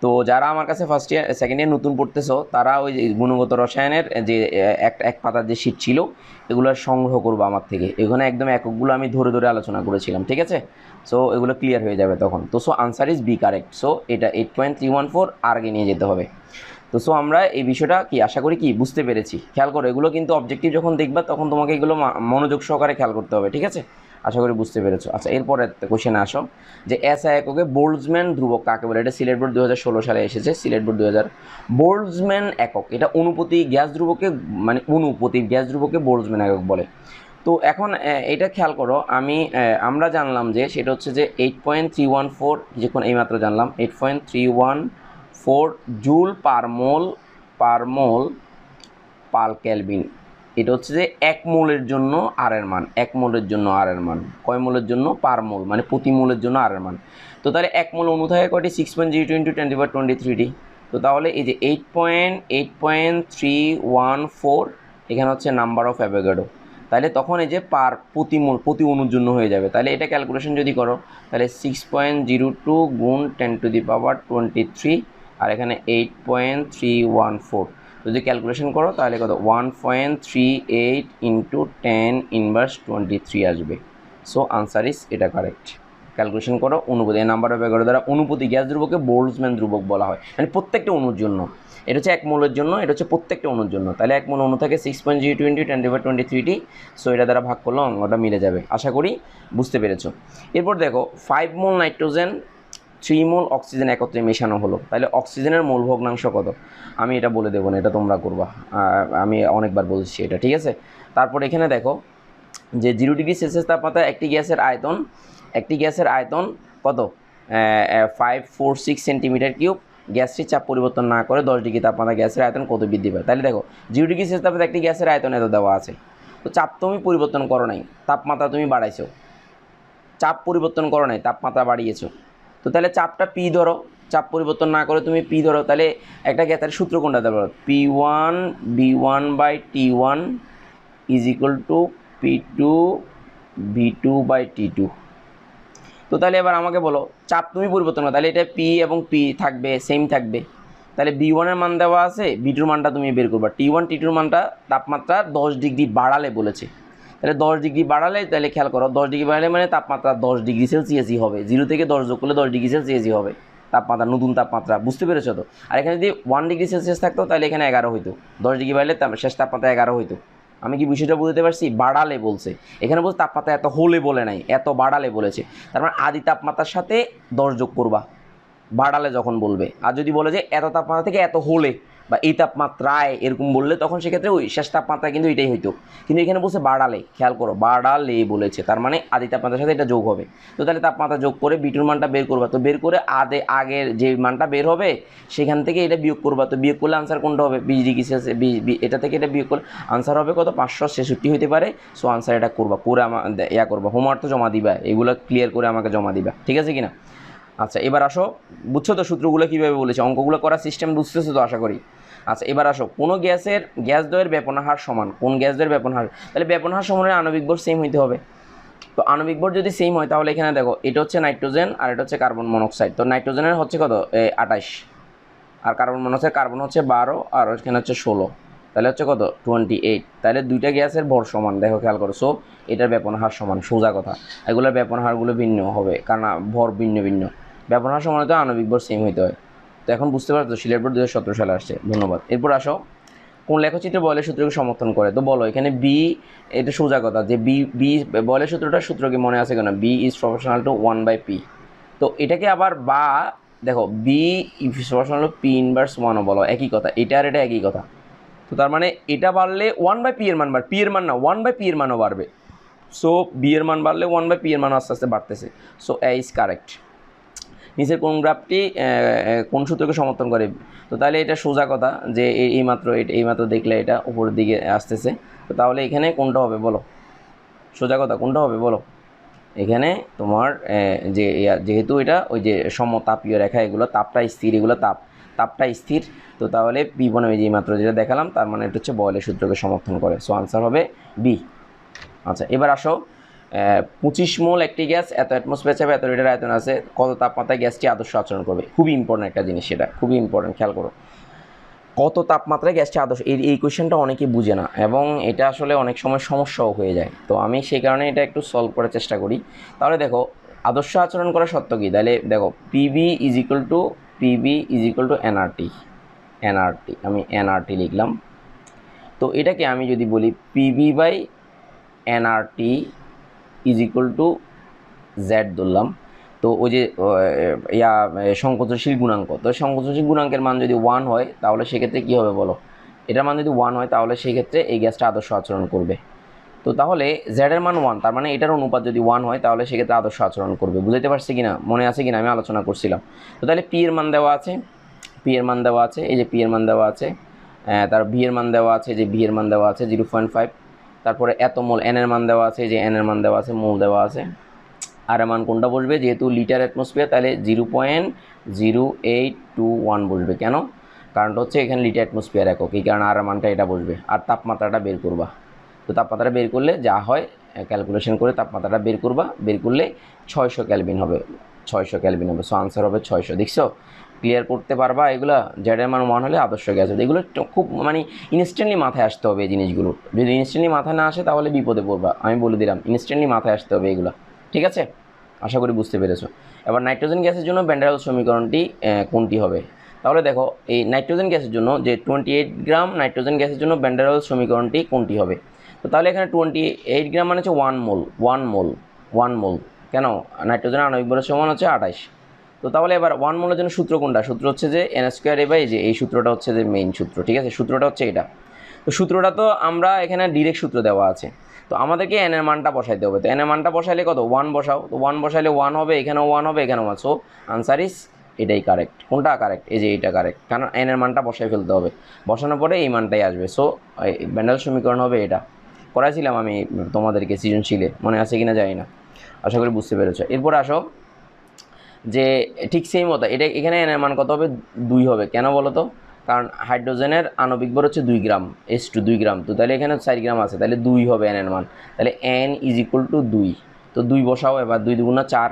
তো যারা আমার কাছে ফার্স্ট ইয়ার সেকেন্ড ইয়ার নতুন পড়তেছো তারা ওই গুণগত রসায়নের যে এক পাতার যে শিট ছিল এগুলো সংগ্রহ করবো আমার থেকে, এখানে একদম এককগুলো আমি ধরে আলোচনা করেছিলাম। ঠিক আছে, সো এগুলো ক্লিয়ার হয়ে যাবে তখন। তো so answer is B correct. So এটা 8.314 আগে নিয়ে যেতে হবে। তো সো আমরা এই বিষয়টা কি আশা করি কি বুঝতে পেরেছি। খেয়াল করো, এগুলো কিন্তু অবজেক্টিভ যখন দেখবা তখন তোমাকে এগুলো মনোযোগ সহকারে খেয়াল করতে হবে। ঠিক আছে, আশা করি বুঝতে পেরেছো। আচ্ছা এরপরে কোশ্চেনে আসো যে এসআই এককে বোল্টজম্যান ধ্রুবক কাকে বলে? এটা সিলেট বোর্ড 2016 সালে এসেছে, সিলেট বোর্ড 2000। বোল্টজম্যান একক এটা অনুপতি গ্যাস ধ্রুবকে, মানে অনুপতি গ্যাস ধ্রুবকে বোল্টজম্যান একক বলে। তো এখন এটা খেয়াল করো, আমরা জানলাম যে সেটা হচ্ছে যে 8.314, কিছুক্ষণ এইমাত্র জানলাম 8.314 জুল পার মোল পার কেলভিন। এটা হচ্ছে যে 1 মোলের জন্য আর এর মান, 1 মোলের জন্য আর এর মান, কয় মোলের জন্য? পার মোল, মানে প্রতি মোলের জন্য আর এর মান। তো তাহলে 1 মোল অণু থাকে কয়টি? 6.02 × 10⁻23টি। তো তাহলে এই যে 8.314 এখানে হচ্ছে নাম্বার অফ অ্যাভোগাড্রো। তাহলে তখন এই যে প্রতি মোল প্রতি অণুর জন্য হয়ে যাবে। তাহলে এটা ক্যালকুলেশন যদি করো তাহলে 6.02 গুণ 10⁻23 আর এখানে 8.314 যদি ক্যালকুলেশন করো তাহলে কত 1.38 × 10⁻23 আসবে। সো আনসার ইস এটা কারেক্ট। ক্যালকুলেশন করো অনুপাত, এই নাম্বার অফ এগারো দ্বারা অনুপাতি গ্যাস ধ্রুবকে বোল্টজম্যান ধ্রুবক বলা হয়, মানে প্রত্যেকটা অণুর জন্য। এটা হচ্ছে 1 মোলের জন্য, এটা হচ্ছে প্রত্যেকটা অণুর জন্য। তাহলে 1 মোল অণু থাকে 6.02 × 10⁻23টি। সো এটা দ্বারা ভাগ করলে অঙ্কটা মিলে যাবে, আশা করি বুঝতে পেরেছো। এরপর দেখো 5 মোল নাইট্রোজেন 3 মোল অক্সিজেন একত্রে মেশানো হলো, তাহলে অক্সিজেনের মোল ভগ্নাংশ কত? আমি এটা বলে দেবো না, এটা তোমরা করবা, আমি অনেকবার বলছি এটা। ঠিক আছে, তারপর এখানে দেখো যে 0°C তাপমাত্রায় একটি গ্যাসের আয়তন কত? 546 সেন্টিমিটার কিউব। গ্যাসটির চাপ পরিবর্তন না করে 10 ডিগ্রি তাপমাত্রা গ্যাসের আয়তন কত বৃদ্ধি পায়? তাহলে দেখো 0°C তাপমাত্রায় একটি গ্যাসের আয়তন এত দেওয়া আছে, তো চাপ তুমি পরিবর্তন করো নাই, তাপমাত্রা তুমি বাড়াইছো, চাপ পরিবর্তন করো নাই, তাপমাত্রা বাড়িয়েছো। তো তাহলে চাপটা পি ধরো, চাপ পরিবর্তন না করে তুমি পি ধরো, তাহলে একটা গ্যাসের সূত্র কোনটা দেবো, P1 B1/T1 is equal two P2 V2/T2। তো তাহলে এবার আমাকে বলো চাপ তুমি পরিবর্তন করো, তাহলে এটা পি এবং পি থাকবে, সেম থাকবে। তাহলে B1 এর মান দেওয়া আছে, B2 এর মানটা তুমি বের করবা। T1 T2 এর মানটা তাপমাত্রা 10 ডিগ্রি বাড়ালে বলেছে, তাহলে 10 ডিগ্রি বাড়ালে, তাহলে খেয়াল করো 10 ডিগ্রি বাড়ালে মানে তাপমাত্রা 10 ডিগ্রি সেলসিয়াসই হবে, 0 থেকে 10 যোগ করলে 10 ডিগ্রি সেলসিয়াসই হবে তাপমাত্রা, নতুন তাপমাত্রা, বুঝতে পেরেছো তো? আর এখানে যদি 1 ডিগ্রি সেলসিয়াস থাকতো তাহলে এখানে 11 হইতো, 10 ডিগ্রি বাড়লে শেষ তাপমাত্রা 11 হইতো। আমি কি বিষয়টা বুঝতে পারছি? বাড়ালে বলছে, এখানে বলছে তাপমাত্রা এত হলে বলে নাই, এত বাড়ালে বলেছে। তার মানে আদি তাপমাত্রার সাথে 10 যোগ করবা বাড়ালে যখন বলবে। আর যদি বলে যে এত তাপমাত্রা থেকে এত হলে বা এই তাপমাত্রায় এরকম বললে, তখন সেক্ষেত্রে ওই শেষ তাপমাত্রা কিন্তু এটাই হইতো। কিন্তু এখানে বলছে বাড়ালে, খেয়াল করো বাড়ালে বলেছে, তার মানে আদি তাপমাত্রার সাথে এটা যোগ হবে। তো তাহলে তাপমাত্রা যোগ করে বিটুর মানটা বের করবা, তো বের করে আগের যে মানটা বের হবে সেখান থেকে এটা বিয়োগ করবা। তো বিয়োগ করলে আনসার কোনটা হবে? 20 ডিগ্রি সেলসিয়াস, এটা থেকে এটা বিয়োগ করলে আনসার হবে কত? 566 হইতে পারে। সো আনসার এটা করবা, করে আমার করবা, হোমওয়ার্ক তো জমা দিবা, এগুলো ক্লিয়ার করে আমাকে জমা দিবা, ঠিক আছে কিনা? আচ্ছা এবার আসো, বুঝছো তো সূত্রগুলো কীভাবে বলেছে, অঙ্কগুলো করার সিস্টেম বুঝতেছো তো আশা করি। আচ্ছা এবার আসো, কোনো গ্যাস দ্বয়ের ব্যাপন হার সমান, কোন গ্যাস দ্বয়ের ব্যাপন হার, তাহলে ব্যাপন হার সমানের আণবিক ভর সেম হইতে হবে। তো আণবিক ভর যদি সেম হয় তাহলে এখানে দেখো এটা হচ্ছে নাইট্রোজেন আর এটা হচ্ছে কার্বন মনোক্সাইড। তো নাইট্রোজেনের হচ্ছে কত? 28, আর কার্বন মনোক্সাইড কার্বন হচ্ছে 12 আর এখানে হচ্ছে 16, তাহলে হচ্ছে কত? 28। তাহলে দুইটা গ্যাসের ভর সমান, দেখো খেয়াল করো। সো এটার ব্যাপন হার সমান, সোজা কথা। এগুলোর ব্যাপন হারগুলো ভিন্ন হবে কারণ ভর ভিন্ন ভিন্ন। ব্যাপন হার সমান হতে আণবিক ভর সেম হইতে হয়। তো এখন বুঝতে পারছো, সিলেট বোর্ড 2017 সালে আসছে। ধন্যবাদ। এরপর আসো, কোন লেখচিত্রে বয়লের সূত্রকে সমর্থন করে? তো বলো এখানে বি, এটা সোজা কথা যে বি বয়লের সূত্র কি মনে আছে কেন? B is proportional to 1/p। তো এটাকে আবার বা দেখো B is proportional to P inverse 1ও বলো, একই কথা, এটা আর এটা একই কথা। তো তার মানে এটা বাড়লে 1/p এর মান বাড়বে, পি এর মান না, 1/p এর মানও বাড়বে। সো বি এর মান বাড়লে 1/p এর মান আস্তে আস্তে বাড়তেছে। So A is correct. নিচের কোন গ্রাফটি কোন সূত্রকে সমর্থন করে? তো তাহলে এটা সোজা কথা যে এইমাত্র দেখলে এটা উপরের দিকে আসতেছে। তো তাহলে এখানে কোনটা হবে বলো, সোজা কথা কোনটা হবে বলো? এখানে তোমার যেহেতু এটা ওই যে সমতাপীয় রেখা, এগুলো তাপটা স্থির, এগুলো তাপটা স্থির। তো তাহলে বি বনামে যে মাত্র যেটা দেখালাম তার মানে এটা হচ্ছে বয়লের সূত্রকে সমর্থন করে। সো আনসার হবে বি। আচ্ছা এবার আসো, 25 মোল একটি গ্যাস এত অ্যাটমসফিয়ার চাপে এত লিটার আয়তন আছে, কত তাপমাত্রায় গ্যাসটি আদর্শ আচরণ করবে? খুবই ইম্পর্টেন্ট একটা জিনিস, সেটা খুবই ইম্পর্টেন্ট, খেয়াল করো। কত তাপমাত্রায় গ্যাসটি আদর্শ, এই কোয়েশ্চেনটা অনেকেই বুঝে না এবং এটা আসলে অনেক সময় সমস্যাও হয়ে যায়। তো আমি সেই কারণে এটা একটু সলভ করার চেষ্টা করি। তাহলে দেখো আদর্শ আচরণ করার সত্য কী? তাহলে দেখো PB is equal two nRT, আমি এনআরটি লিখলাম। তো এটাকে আমি যদি বলি PV/nRT is equal to Z ধরলাম। তো ওই যে সংকোচনশীল গুণাঙ্ক, তো সংকোচনশীল গুণাঙ্কের মান যদি 1 হয় তাহলে সেক্ষেত্রে কী হবে বলো? এটার মান যদি 1 হয় তাহলে সেক্ষেত্রে এই গ্যাসটা আদর্শ আচরণ করবে। তো তাহলে জেডের মান 1, তার মানে এটার অনুপাত যদি 1 হয় তাহলে সেক্ষেত্রে আদর্শ আচরণ করবে। বুঝতে পারছি কিনা, মনে আছে কিনা আমি আলোচনা করছিলাম। তো তাহলে পি এর মান দেওয়া আছে, এই যে পি এর মান দেওয়া আছে, তার বি এর মান দেওয়া আছে, যে বি এর মান দেওয়া আছে 0.5, তারপরে এত মোল, এন এর মান দেওয়া আছে, যে এন এর মান দেওয়া আছে, মোল দেওয়া আছে। আর এর মান কোনটা বসবে? যেহেতু লিটার অ্যাটমসফিয়ার তাহলে 0.0821 বসবে। কেন? কারণটা হচ্ছে এখানে লিটার অ্যাটমসফিয়ার একক, এই কারণে আর মানটা এটা বসবে। আর তাপমাত্রাটা বের করবা, তো তাপমাত্রা বের করলে যা হয় ক্যালকুলেশন করে তাপমাত্রাটা বের করবা, বের করলে 600 কেলভিন হবে, 600 কেলভিন হবে। সো আনসার হবে 600। দেখছো, ক্লিয়ার করতে পারবা এগুলো? জেডের মান 1 হলে আদর্শ গ্যাস হবে। এগুলো খুব মানে ইনস্ট্যান্টলি মাথায় আসতে হবে এই জিনিসগুলো, যদি ইনস্ট্যান্টলি মাথায় না আসে তাহলে বিপদে পড়বা, আমি বলে দিলাম ইনস্ট্যান্টলি মাথায় আসতে হবে এগুলো, ঠিক আছে? আশা করি বুঝতে পেরেছো। এবার নাইট্রোজেন গ্যাসের জন্য ভ্যান ডার ওয়েলস সমীকরণটি কোনটি হবে? তাহলে দেখো এই নাইট্রোজেন গ্যাসের জন্য যে 28 গ্রাম নাইট্রোজেন গ্যাসের জন্য ভ্যান ডার ওয়েলস সমীকরণটি কোনটি হবে? তো তাহলে এখানে 28 গ্রাম মানে হচ্ছে 1 মোল। কেন? নাইট্রোজেনের আণবিক ভরের সমান হচ্ছে 28। তো তাহলে এবার 1 মোলের জন্য সূত্র কোনটা? সূত্র হচ্ছে যে n²a/, যে এই সূত্রটা হচ্ছে যে মেইন সূত্র, ঠিক আছে? সূত্রটা হচ্ছে এটা। তো সূত্রটা তো আমরা এখানে ডিরেক্ট সূত্র দেওয়া আছে, তো আমাদেরকে n এর মানটা বসাইতে হবে। তো n এর মানটা বসাইলে কত? 1 বসাও। তো 1 বসাইলে 1 হবে, এখানেও 1 হবে, এখানেও 1। সো আনসার ইজ এটাই কারেক্ট। কোনটা কারেক্ট? এই যে এইটা কারেক্ট, কারণ n এর মানটা বসাই ফেলতে হবে, বসানোর পরে এই মানটাই আসবে। সো ভ্যান ডার ওয়েলস সমীকরণ হবে এটা। করাইছিলাম আমি তোমাদেরকে সৃজনশীলে, মনে আছে কিনা জানি না, আশা করি বুঝতে পেরেছো। এরপর আসো, যে ঠিক সেই মতো এটা এখানে এন এর মান কত হবে 2 হবে, কেন বলো তো? কারণ হাইড্রোজেনের আণবিক ভর হচ্ছে 2 গ্রাম, H2 2 গ্রাম, তো তাহলে এখানে 4 গ্রাম আছে, তাহলে 2 হবে এন এর মান, তাহলে n ইজ ইকুয়াল টু 2। তো 2 বসাও, এবার 2 দুগুণা 4,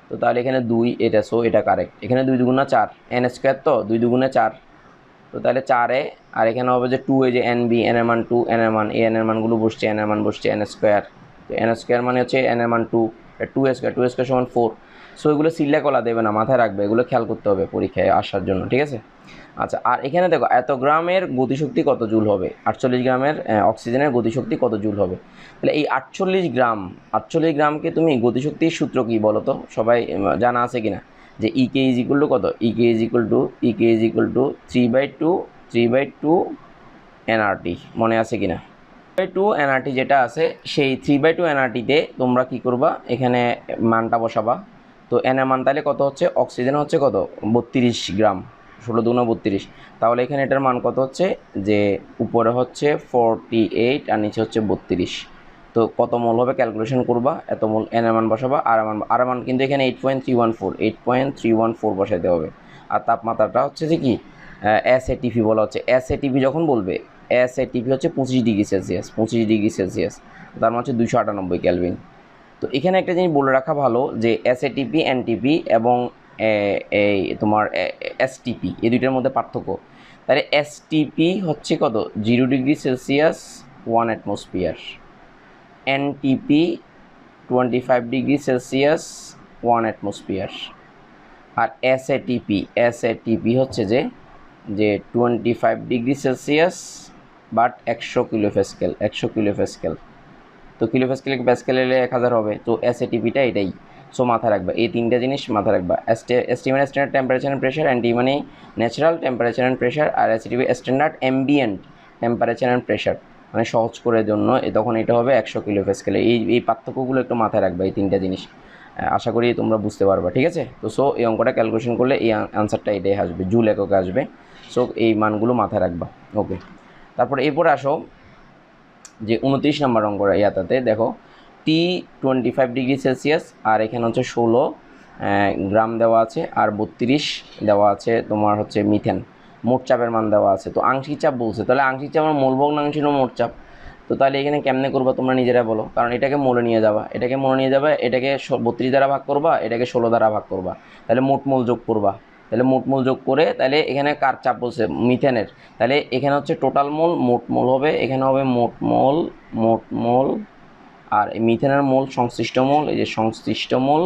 তো তাহলে এখানে 2, এটা সো এটা কারেক্ট। এখানে 2 দুগুণা 4, n স্কোয়ার, তো 2 দুগুণে 4, তো তাহলে 4 আর এখানে হবে যে 2 যে এন বি, এন এর মান 2, এন এর মান এই এন এর মানগুলো বসছে, এন এর মান বসছে n স্কোয়ার, তো n স্কোয়ার মানে হচ্ছে এন এর মান 2, 2 স্কোয়ার, 2 স্কোয়ার সমান 4। সো এগুলো সিল্লা কলা দেবে না, মাথায় রাখবে, এগুলো খেয়াল করতে হবে পরীক্ষায় আসার জন্য, ঠিক আছে? আচ্ছা, আর এখানে দেখো এত গ্রামের গতিশক্তি কত জুল হবে, 48 গ্রামের অক্সিজেনের গতিশক্তি কত জুল হবে। তাহলে এই 48 গ্রামকে তুমি গতিশক্তির সূত্র কি বলো তো, সবাই জানা আছে কিনা? যে ইকে ইজ ইকুয়াল টু কত, ইকে ইজ ইকুয়াল টু 3/2 এনআরটি, মনে আছে কিনা? 3/2 এনআরটি যেটা আছে, সেই 3/2 এনআরটিতে তোমরা কি করবা, এখানে মানটা বসাবা। তো এন এর মান তাহলে কত হচ্ছে, অক্সিজেন হচ্ছে কত 32 গ্রাম, 16 দুগুণা 32, তাহলে এখানে এটার মান কত হচ্ছে, যে উপরে হচ্ছে 48 আর নিচে হচ্ছে 32। তো কত মোল হবে ক্যালকুলেশন করবা, এত মোল এন এর মান বসাবা, আর মান কিন্তু এখানে 8.314 বসাইতে হবে। আর তাপমাত্রাটা হচ্ছে যে কি এসএটিপি বলা হচ্ছে, এসএটিপি যখন বলবে, এসএটিপি হচ্ছে 25 ডিগ্রি সেলসিয়াস, 25 ডিগ্রি সেলসিয়াস, তার মানে হচ্ছে 298 কেলভিন। তো এখানে একটা জিনিস বলে রাখা ভালো যে এসএটিপি, এনটিপি এবং এই তোমার এসটিপি, এই দুইটার মধ্যে পার্থক্য। তাহলে এসটিপি হচ্ছে কত 0 degree Celsius 1 atmosphere, NTP 25 degree Celsius 1 atmosphere, আর এসএটিপি হচ্ছে যে 25 degree Celsius but 100 kilopascal, 100 kilopascal. তো কিলোপ্যাসকেল প্যাসকেল এলে 1000 হবে, তো এসএটিপিটা এটাই। সো মাথায় রাখবা, এই তিনটা জিনিস মাথায় রাখবা। এসটি মানে standard temperature and pressure, NT মানে ন্যাচারাল টেম্পারেচার অ্যান্ড প্রেশার, আর SATP standard ambient temperature and pressure, মানে সহজ করে জন্য তখন এটা হবে 100 কিলোপ্যাসকেল। এই পার্থক্যগুলো একটু মাথায় রাখবা, এই তিনটা জিনিস আশা করি তোমরা বুঝতে পারবা, ঠিক আছে? তো সো এই অঙ্কটা ক্যালকুলেশন করলে এই আনসারটা এটাই আসবে, জুল এককে আসবে। সো এই মানগুলো মাথায় রাখবা, ওকে। তারপরে এরপরে আসো যে 29 নম্বর অঙ্কটা, ইয়াতাতে দেখো T25 ডিগ্রি সেলসিয়াস, আর এখানে হচ্ছে 16 গ্রাম দেওয়া আছে, আর 32 দেওয়া আছে তোমার হচ্ছে মিথেন, মোট চাপের মান দেওয়া আছে। তো আংশিক চাপ বলছে, তাহলে আংশিক চাপ আমার মোল ভগ্নাংশ মোট চাপ। তো তাহলে এখানে কেমনে করবা তোমরা নিজেরা বলো, কারণ এটাকে মোলে নিয়ে যাবা, এটাকে 32 দ্বারা ভাগ করবা, এটাকে 16 দ্বারা ভাগ করবা, তাহলে মোট মোল যোগ করবা। তাহলে মোট মোল যোগ করে, তাহলে এখানে কার চাপ বলছে, মিথেনের, তাহলে এখানে হচ্ছে টোটাল মোল, মোট মোল হবে, এখানে হবে মোট মোল, আর মিথেনের মোল সংশ্লিষ্ট মোল, এই যে সংশ্লিষ্ট মোল,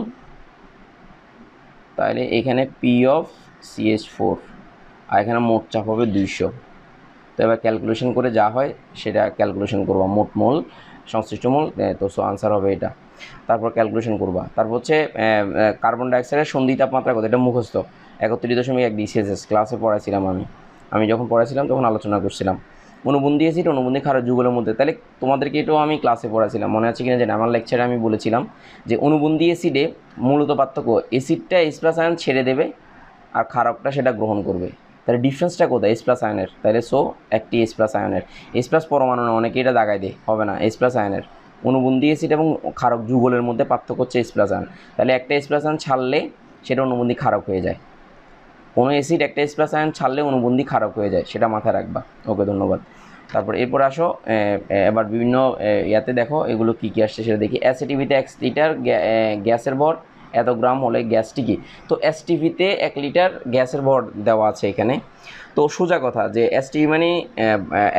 তাহলে এখানে P(CH4) আর এখানে মোট চাপ হবে 200। তো এবার ক্যালকুলেশন করে যা হয় সেটা ক্যালকুলেশন করবা, মোট মোল সংশ্লিষ্ট মোল, তো সো আনসার হবে এটা। তারপর ক্যালকুলেশন করবা। তারপর হচ্ছে কার্বন ডাইঅক্সাইডের সন্ধি তাপমাত্রা কত, এটা মুখস্থ 31.1 ডিগ্রি সেলসিয়াস, ক্লাসে পড়াইছিলাম আমি যখন পড়াইছিলাম তখন আলোচনা করছিলাম। অনুবন্ধী অ্যাসিড, অনুবন্ধী ক্ষারক যুগলের মধ্যে, তাহলে তোমাদেরকে এটাও আমি ক্লাসে পড়াইছিলাম, মনে আছে কিনা জানি, আমার লেকচারে আমি বলেছিলাম যে অনুবন্ধী অ্যাসিডে মূলত পার্থক্য, অ্যাসিডটা H+ আয়ন ছেড়ে দেবে আর ক্ষারকটা সেটা গ্রহণ করবে। তাহলে ডিফারেন্সটা কোথায়, H+ আয়নের, তাহলে সো একটি H+ আয়নের, H+ পরমাণু না, অনেকে এটা দাগায় দেয়, হবে না, H+ আয়নের। অনুবন্ধী অ্যাসিড এবং ক্ষারক যুগলের মধ্যে পার্থক্য হচ্ছে H+ আয়ন, তাহলে একটা H+ আয়ন ছাড়লে সেটা অনুবন্ধী ক্ষারক হয়ে যায়, কোনো অ্যাসিড একটা H+ আয়ন ছাড়লে অনুবন্ধী ক্ষারক হয়ে যায়, সেটা মাথায় রাখবা, ওকে, ধন্যবাদ। তারপর এরপর আসো এবার বিভিন্ন ইয়াতে দেখো এগুলো কী কী আসছে সেটা দেখি। এসটিভিতে 1 লিটার গ্যাসের ভর এত গ্রাম হলে গ্যাসটি কি, তো এসটিভিতে 1 লিটার গ্যাসের ভর দেওয়া আছে এখানে। তো সোজা কথা যে এসটিভি মানে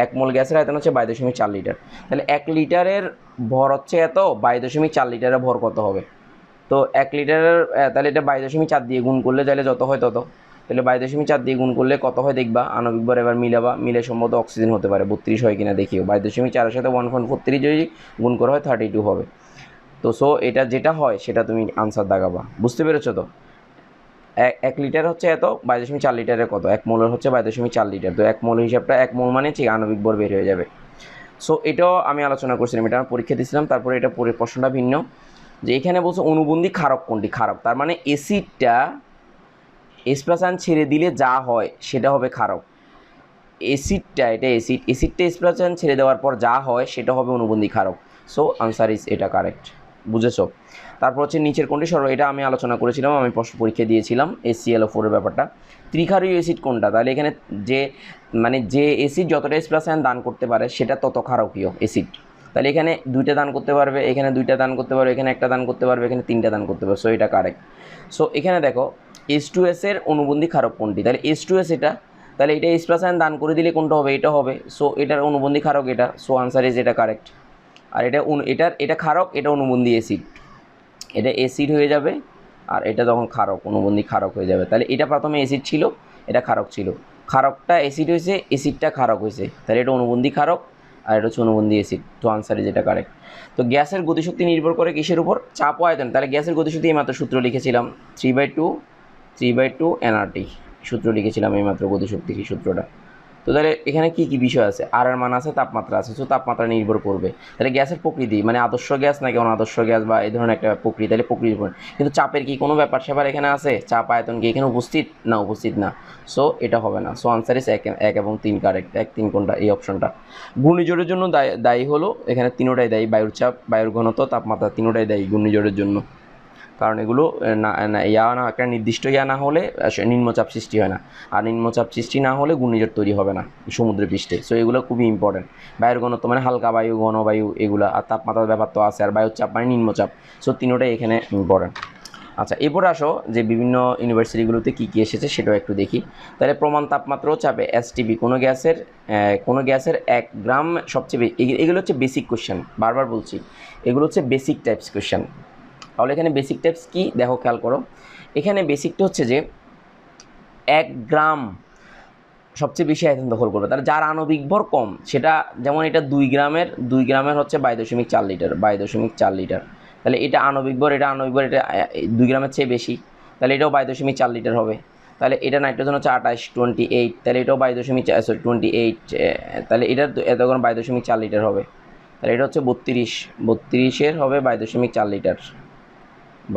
1 মোল গ্যাসের আয়তন হচ্ছে 22.4 লিটার, তাহলে 1 লিটারের ভর হচ্ছে এত, 22.4 লিটারের ভর কত হবে। তো 1 লিটারের তাহলে এটা 22.4 দিয়ে গুণ করলে তাহলে যত হয় তত, তাহলে 22.4 দিয়ে গুণ করলে কত হয় দেখবা, আণবিক ভর এবার মিলাবা, মিলে সম্ভবত অক্সিজেন হতে পারে 32 হয় কিনা দেখিও, 22.4 সাথে 1.43 যদি গুণ করা হয় 32 হবে। তো সো এটা যেটা হয় সেটা তুমি আনসার দাগাবা, বুঝতে পেরেছো তো? 1 লিটার হচ্ছে এত, 22.4 লিটারের কত, 1 মোলের হচ্ছে 22.4 লিটার, তো 1 মোল হিসাবটা 1 মোল মানে ঠিক আণবিক ভর বের হয়ে যাবে। সো এটাও আমি আলোচনা করছিলাম, এটা আমার পরীক্ষা দিয়েছিলাম, তারপরে এটা প্রশ্নটা ভিন্ন, যে এখানে বলছে অনুবন্ধী ক্ষারক কোনটি, ক্ষারক তার মানে অ্যাসিডটা H+ আয়ন ছেড়ে দিলে যা হয় সেটা হবে ক্ষারক, অ্যাসিডটা এটা অ্যাসিডটা H+ আয়ন ছেড়ে দেওয়ার পর যা হয় সেটা হবে অনুবন্ধী ক্ষারক। সো আনসার ইজ এটা কারেক্ট। বুঝেছো? তারপর হচ্ছে নিচের কোনটি সরল, এটা আমি আলোচনা করেছিলাম, আমি প্রশ্ন পরীক্ষা দিয়েছিলাম HClO4 এর ব্যাপারটা। ত্রিক্ষারীয় অ্যাসিড কোনটা? তাহলে এখানে যে মানে যে অ্যাসিড যতটা H+ আয়ন দান করতে পারে সেটা তত ক্ষারকীয় অ্যাসিড। তাহলে এখানে 2টা দান করতে পারবে, এখানে 2টা দান করতে পারবে, এখানে 1টা দান করতে পারবে, এখানে 3টা দান করতে পারবে। সো এটা কারেক্ট। সো এখানে দেখো H2S এর অনুবন্ধী ক্ষারক কোনটি? তাহলে H2S এটা, তাহলে এটা H+ আয়ন দান করে দিলে কোনটা হবে? এটা হবে। সো এটার অনুবন্ধী ক্ষারক এটা। সো আনসার ইজ এটা কারেক্ট। আর এটা ক্ষারক, এটা অনুবন্ধী অ্যাসিড, এটা অ্যাসিড হয়ে যাবে আর এটা তখন ক্ষারক, অনুবন্ধী ক্ষারক হয়ে যাবে। তাহলে এটা প্রথমে অ্যাসিড ছিল, এটা ক্ষারক ছিল, ক্ষারকটা অ্যাসিড হয়েছে, অ্যাসিডটা ক্ষারক হয়েছে, তাহলে এটা অনুবন্ধী ক্ষারক আর এটা হচ্ছে অনুবন্ধী অ্যাসিড। তো আনসার যেটা কারেক্ট। তো গ্যাসের গতিশক্তি নির্ভর করে কিসের উপর? চাপ ও আয়তন। তাহলে গ্যাসের গতিশক্তি এইমাত্র সূত্র লিখেছিলাম 3/2 nRT, সূত্র লিখেছিলাম এইমাত্র গতিশক্তির সূত্রটা। তো তাহলে এখানে কী কী বিষয় আছে? আর এর মান আছে, তাপমাত্রা আছে। সো তাপমাত্রা নির্ভর করবে। তাহলে গ্যাসের প্রকৃতি মানে আদর্শ গ্যাস নাকি অনাদর্শ গ্যাস বা এই ধরনের একটা প্রকৃতি, তাহলে প্রকৃতির উপর। কিন্তু চাপের কি কোনো ব্যাপার স্যাপার এখানে আছে? চাপ আয়তন কি এখানে উপস্থিত? না, উপস্থিত না। সো এটা হবে না। সো আনসার ইস 1 এবং 3 কারেক্ট। 1, 3 কোনটা? এই অপশনটা। ঘূর্ণিঝড়ের জন্য দায়ী হলো, এখানে তিনোটাই দায়ী, বায়ুর চাপ, বায়ুর ঘনত্ব, তাপমাত্রা, তিনোটাই দায়ী ঘূর্ণিঝড়ের জন্য। কারণ এগুলো একটা নির্দিষ্ট না হলে নিম্নচাপ সৃষ্টি হয় না, আর নিম্নচাপ সৃষ্টি না হলে ঘূর্ণিঝড় তৈরি হবে না সমুদ্র পৃষ্ঠে। সো এগুলো খুবই ইম্পর্টেন্ট। বায়ুর ঘনত্ব মানে হালকা বায়ু, ঘনবায়ু এগুলো, আর তাপমাত্রার ব্যাপার তো আছে, আর বায়ুর চাপ মানে নিম্নচাপ। সো তিনোটাই এখানে ইম্পর্টেন্ট। আচ্ছা, এরপরে আসো যে বিভিন্ন ইউনিভার্সিটিগুলোতে কী কী এসেছে সেটাও একটু দেখি। তাহলে প্রমাণ তাপমাত্রা ও চাপে STP কোনো গ্যাসের 1 গ্রাম সবচেয়ে এগুলো হচ্ছে বেসিক কোশ্চেন, বারবার বলছি এগুলো হচ্ছে বেসিক টাইপস কোশ্চেন। তাহলে এখানে বেসিক টাইপস কি দেখো, খেয়াল করো। এখানে বেসিকটা হচ্ছে যে 1 গ্রাম সবচেয়ে বেশি আয়তন দখল করবে, তাহলে যার আণবিক ভর কম সেটা, যেমন এটা 2 গ্রামের হচ্ছে 22.4 লিটার, 22.4 লিটার। তাহলে এটা আণবিক ভর এটা 2 গ্রামের চেয়ে বেশি, তাহলে এটাও 22.4 লিটার হবে। তাহলে এটা নাইট্রোজেন হচ্ছে 28, তাহলে এটাও 28, তাহলে এটা তখন 22.4 লিটার হবে। তাহলে এটা হচ্ছে 32 হবে 22.4 লিটার,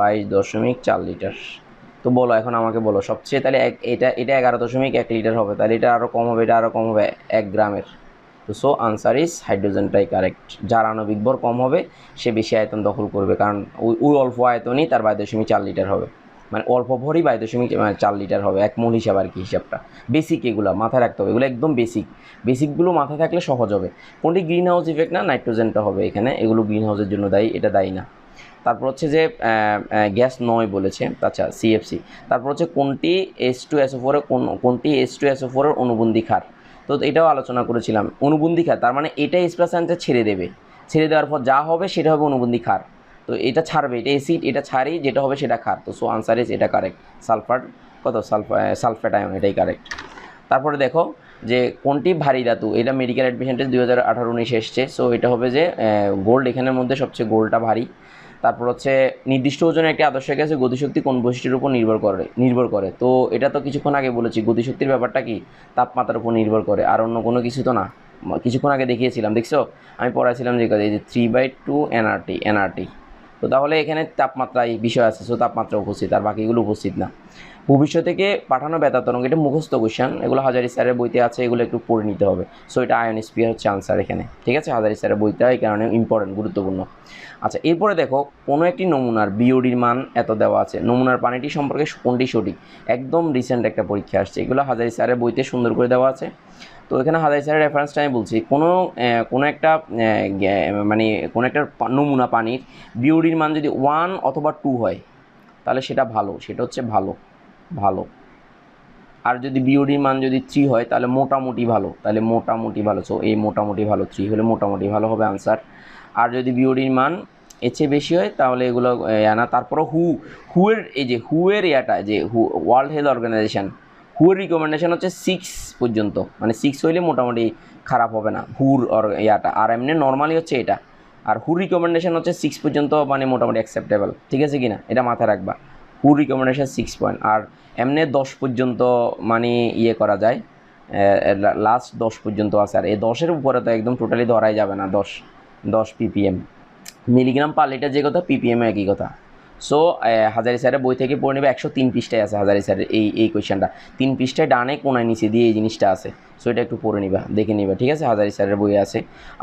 22.4 লিটার। তো বলো এখন আমাকে বলো সবচেয়ে, তাহলে এটা 11.1 লিটার হবে, তাহলে এটা আরও কম হবে, এটা আরও কম হবে 1 গ্রামের। তো সো আনসার ইজ হাইড্রোজেনটাই কারেক্ট। যার আণবিক ভর কম হবে সে বেশি আয়তন দখল করবে, কারণ ওই অল্প আয়তনই তার 22.4 লিটার হবে, মানে অল্প ভরই 22.4 লিটার হবে, এক মোল হিসাব আর কি হিসাবটা। বেসিক এগুলো মাথায় রাখতে হবে, এগুলো একদম বেসিকগুলো মাথায় থাকলে সহজ হবে। কোনটি গ্রিন হাউস ইফেক্ট না? নাইট্রোজেনটা হবে এখানে, এগুলো গ্রিন হাউসের জন্য দায়ী, এটা দায়ী না। তারপর হচ্ছে যে গ্যাস 9 বলেছে, আচ্ছা CFC। তারপর হচ্ছে কোনটি H2SO4 কোনটি H2SO4 এর অনুবন্ধী ক্ষার? তো এটাও আলোচনা করেছিলাম। অনুবন্ধী ক্ষার তার মানে এটা H+ আয়নটা ছেড়ে দেবে, ছেড়ে দেওয়ার পর যা হবে সেটা হবে অনুবন্ধী ক্ষার। তো এটা ছাড়বে, এটা অ্যাসিড, এটা ছাড়ি, যেটা হবে সেটা ক্ষার। তো সো আনসার ইজ এটা কারেক্ট। সালফেট আয়ন, এটাই কারেক্ট। তারপরে দেখো যে কোনটি ভারী ধাতু, এটা মেডিকেল অ্যাডমিশনটেজ 2018-19 এসছে। সো এটা হবে যে গোল্ড, এখানের মধ্যে সবচেয়ে গোল্ডটা ভারী। তারপর হচ্ছে নির্দিষ্ট ওজনের একটি আদর্শ গ্যাসের গতিশক্তি কোন বৈশিষ্ট্যের উপর নির্ভর করে। তো এটা তো কিছুক্ষণ আগে বলেছি, গতিশক্তির ব্যাপারটা কি তাপমাত্রার উপর নির্ভর করে, আর অন্য কোনো কিছু তো না। কিছুক্ষণ আগে দেখিয়েছিলাম, দেখছো আমি পড়াইছিলাম যে এই যে 3/2 nRT। তো তাহলে এখানে তাপমাত্রা এই বিষয় আছে, সো তাপমাত্রা উপস্থিত, আর বাকিগুলো উপস্থিত না। ভবিষ্যৎ থেকে পাঠানো বেতার তরঙ্গ, এটা মুখস্থ কোশ্চেন, এগুলো হাজারি স্যারের বইতে আছে, এগুলো একটু পড়ে নিতে হবে। সো এটা আয়নোস্ফিয়ার হচ্ছে আনসার এখানে, ঠিক আছে, হাজারি স্যারের বইটা এই কারণে ইম্পর্টেন্ট, গুরুত্বপূর্ণ। আচ্ছা, এরপরে দেখো কোনো একটি নমুনার বিওডির মান এত দেওয়া আছে, নমুনার পানিটি সম্পর্কে কোনটি সঠিক? একদম রিসেন্ট একটা পরীক্ষা আসছে, এগুলো হাজারি স্যারের বইতে সুন্দর করে দেওয়া আছে। তো এখানে হাজারি স্যারের রেফারেন্সটা আমি বলছি, কোনো একটা নমুনা পানির বিওডির মান যদি 1 অথবা 2 হয় তাহলে সেটা ভালো, সেটা হচ্ছে ভালো। আর যদি বিওডির মান যদি 3 হয় তাহলে মোটামুটি ভালো, সো এই মোটামুটি ভালো, 3 হলে মোটামুটি ভালো হবে আনসার। আর যদি বিওডির মান এর চেয়ে বেশি হয় তাহলে এগুলো না। তারপরে হুয়ের ওয়ার্ল্ড হেলথ অর্গানাইজেশন, হুয়ের রিকমেন্ডেশন হচ্ছে 6 পর্যন্ত, মানে 6 হইলে মোটামুটি খারাপ হবে না আর এমনি নর্মালি হচ্ছে এটা। আর হুর রিকমেন্ডেশন হচ্ছে 6 পর্যন্ত, মানে মোটামুটি অ্যাকসেপ্টেবল, ঠিক আছে কিনা এটা মাথায় রাখবা। হুর রিকমেন্ডেশন 6 পয়েন্ট, আর এমনি 10 পর্যন্ত মানে করা যায়, লাস্ট 10 পর্যন্ত আছে। আর এই 10-এর উপরে তো একদম টোটালি ধরাই যাবে না, 10 ppm, মিলিগ্রাম পার লিটার যে কথা, ppm একই কথা। সো হাজারি স্যারের বই থেকে পড়ে নেবে, 103 পৃষ্ঠায় আছে হাজারি স্যারের এই কোয়েশ্চেনটা, 3 পৃষ্ঠায় ডানে কোনায় নিচে দিয়ে এই জিনিসটা আছে। সো এটা একটু পড়ে নিবা, দেখে নিবা, ঠিক আছে, হাজারি স্যারের বই আছে,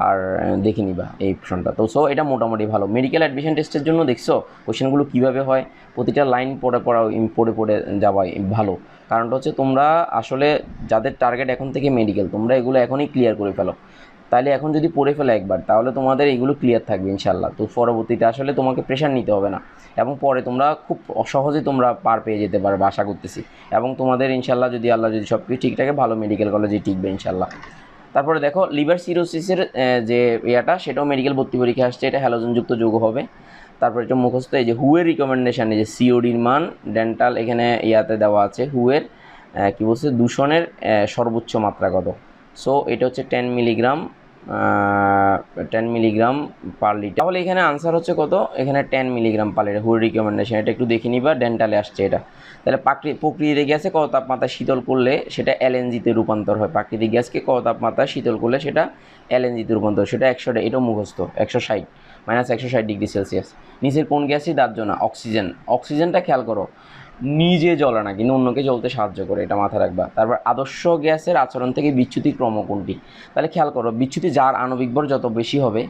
আর দেখে নিবা এই প্রশ্নটা। তো সো এটা মোটামুটি ভালো। মেডিকেল অ্যাডমিশন টেস্টের জন্য দেখছো কোয়েশ্চেনগুলো কীভাবে হয়, প্রতিটা লাইন পড়ে যাওয়াই ভালো। কারণটা হচ্ছে তোমরা আসলে যাদের টার্গেট এখন থেকে মেডিকেল, তোমরা এগুলো এখনই ক্লিয়ার করে ফেলো। তাহলে এখন যদি পড়ে ফেলো একবার, তাহলে তোমাদের এইগুলো ক্লিয়ার থাকবে ইনশাল্লাহ। তো পরবর্তীতে আসলে তোমাকে প্রেশার নিতে হবে না, এবং পরে তোমরা খুব সহজেই তোমরা পার পেয়ে যেতে পারবে আশা করতেছি। এবং তোমাদের ইনশাল্লাহ যদি আল্লাহ যদি সব কিছু ঠিক থাকে, ভালো মেডিকেল কলেজে টিকবে ইনশাল্লাহ। তারপরে দেখো লিভার সিরোসিসের যে ইয়াটা, সেটাও মেডিকেল ভর্তি পরীক্ষা আসছে, এটা হ্যালোজেনযুক্ত যৌগ হবে। তারপরে এটা মুখস্থ, এই যে হুয়ের রিকমেন্ডেশন, এই যে সিওডির মান ডেন্টাল এখানে ইয়াতে দেওয়া আছে, হুয়ের কী বলছে দূষণের সর্বোচ্চ মাত্রা কত। সো এটা হচ্ছে 10 মিলিগ্রাম 10 মিলিগ্রাম পার লিটার। তাহলে এখানে আনসার হচ্ছে কত, এখানে 10 মিলিগ্রাম পার লিটার হুয়ের রিকমেন্ডেশন। এটা একটু দেখে নিবা, ডেন্টালে আসছে এটা। তাহলে প্রাকৃতিক গ্যাসে কত তাপমাত্রা শীতল করলে সেটা এলএনজিতে রূপান্তর হয়, প্রাকৃতিক গ্যাসকে কত তাপমাত্রা শীতল করলে সেটা এলএনজিতে রূপান্তর, সেটা 100, এটাও মুখস্থ, 160 -160 ডিগ্রি সেলসিয়াস। নিচের কোন গ্যাসই দাহ্য না, অক্সিজেন। অক্সিজেনটা খেয়াল করো, নিজে জ্বলে না কিন্তু অন্যকে জ্বলতে সাহায্য করে, এটা মাথায় রাখবা। তারপর আদর্শ গ্যাসের আচরণ থেকে বিচ্যুতি ক্রম কোনটি। তাহলে খেয়াল করো, বিচ্যুতি যার আণবিক ভর যত বেশি হবে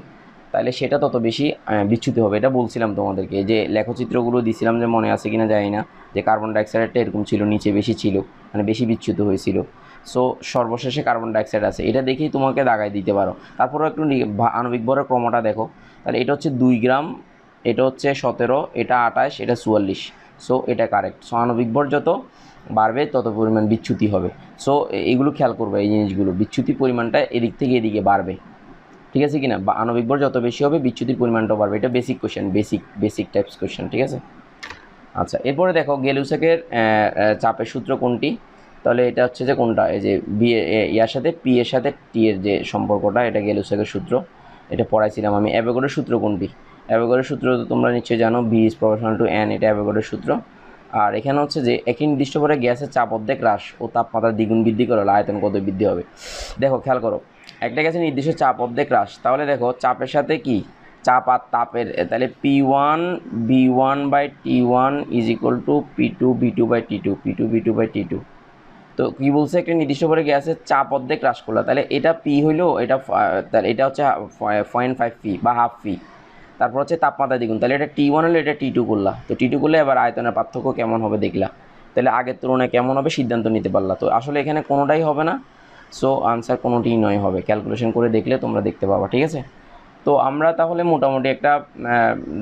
তাহলে সেটা তত বেশি বিচ্যুতি হবে। এটা বলছিলাম তোমাদেরকে, যে লেখচিত্রগুলো দিছিলাম, যে মনে আছে কিনা জানি না, যে কার্বন ডাইঅক্সাইডটা এরকম ছিল, নিচে বেশি ছিল, মানে বেশি বিচ্যুত হয়েছিল। সো সর্বশেষে কার্বন ডাইঅক্সাইড আছে, এটা দেখেই তোমাকে দাগায় দিতে পারো। তারপরেও একটু আণবিক ভরের ক্রমটা দেখো। তাহলে এটা হচ্ছে 2 গ্রাম, এটা হচ্ছে 17, এটা 28, এটা 44। সো এটা কারেক্ট। সো আণবিক ভর যত বাড়বে তত পরিমাণ বিচ্যুতি হবে। সো এইগুলো খেয়াল করবে, এই জিনিসগুলো, বিচ্যুতির পরিমাণটা এদিক থেকে এদিকে বাড়বে, ঠিক আছে কিনা, বা আণবিক ভর যত বেশি হবে বিচ্যুতির পরিমাণটাও বাড়বে। এটা basic question, basic types question, ঠিক আছে। আচ্ছা, এরপরে দেখো গেলুসেকের চাপের সূত্র কোনটি। তাহলে এটা হচ্ছে যে কোনটা, এই যে বি ইয়ার সাথে পি এর সাথে টি এর যে সম্পর্কটা, এটা গেলুসেকের সূত্র, এটা পড়াইছিলাম আমি। অ্যাভোগাড্রোর সূত্র কোনটি, অ্যাভোগাড্রোর সূত্র তো তোমরা নিশ্চয়ই জানো, V is proportional to n, এটা অ্যাভোগাড্রোর সূত্র। আর এখানে হচ্ছে যে একটি নির্দিষ্ট করে গ্যাসের চাপ অর্ধেক হ্রাস ও তাপমাত্রা দ্বিগুণ বৃদ্ধি করলে আয়তন কত বৃদ্ধি হবে। দেখো খেয়াল করো, একটা গ্যাসের নির্দিষ্ট চাপ অর্ধেক হ্রাস, তাহলে দেখো চাপের সাথে কি চাপ আর তাপের, তাহলে P1 B1/T1 is equal two P2 B2/T2 P2 B2/T2। তো কী বলছে, একটা নির্দিষ্ট করে গ্যাসের চাপ অর্ধেক হ্রাস করলো, তাহলে এটা পি হইলো, এটা তাহলে এটা হচ্ছে 0.5 পি বা হাফ পি। তারপর হচ্ছে তাপমাত্রা দ্বিগুণ, তাহলে এটা T1 হলে এটা T2 করলা, তো T2 করলে এবার আয়তনের পার্থক্য কেমন হবে দেখলা, তাহলে আগের তুলনায় কেমন হবে সিদ্ধান্ত নিতে পারলা। তো আসলে এখানে কোনোটাই হবে না, সো আনসার কোনোটিই নয় হবে, ক্যালকুলেশন করে দেখলে তোমরা দেখতে পাবা, ঠিক আছে। তো আমরা তাহলে মোটামুটি একটা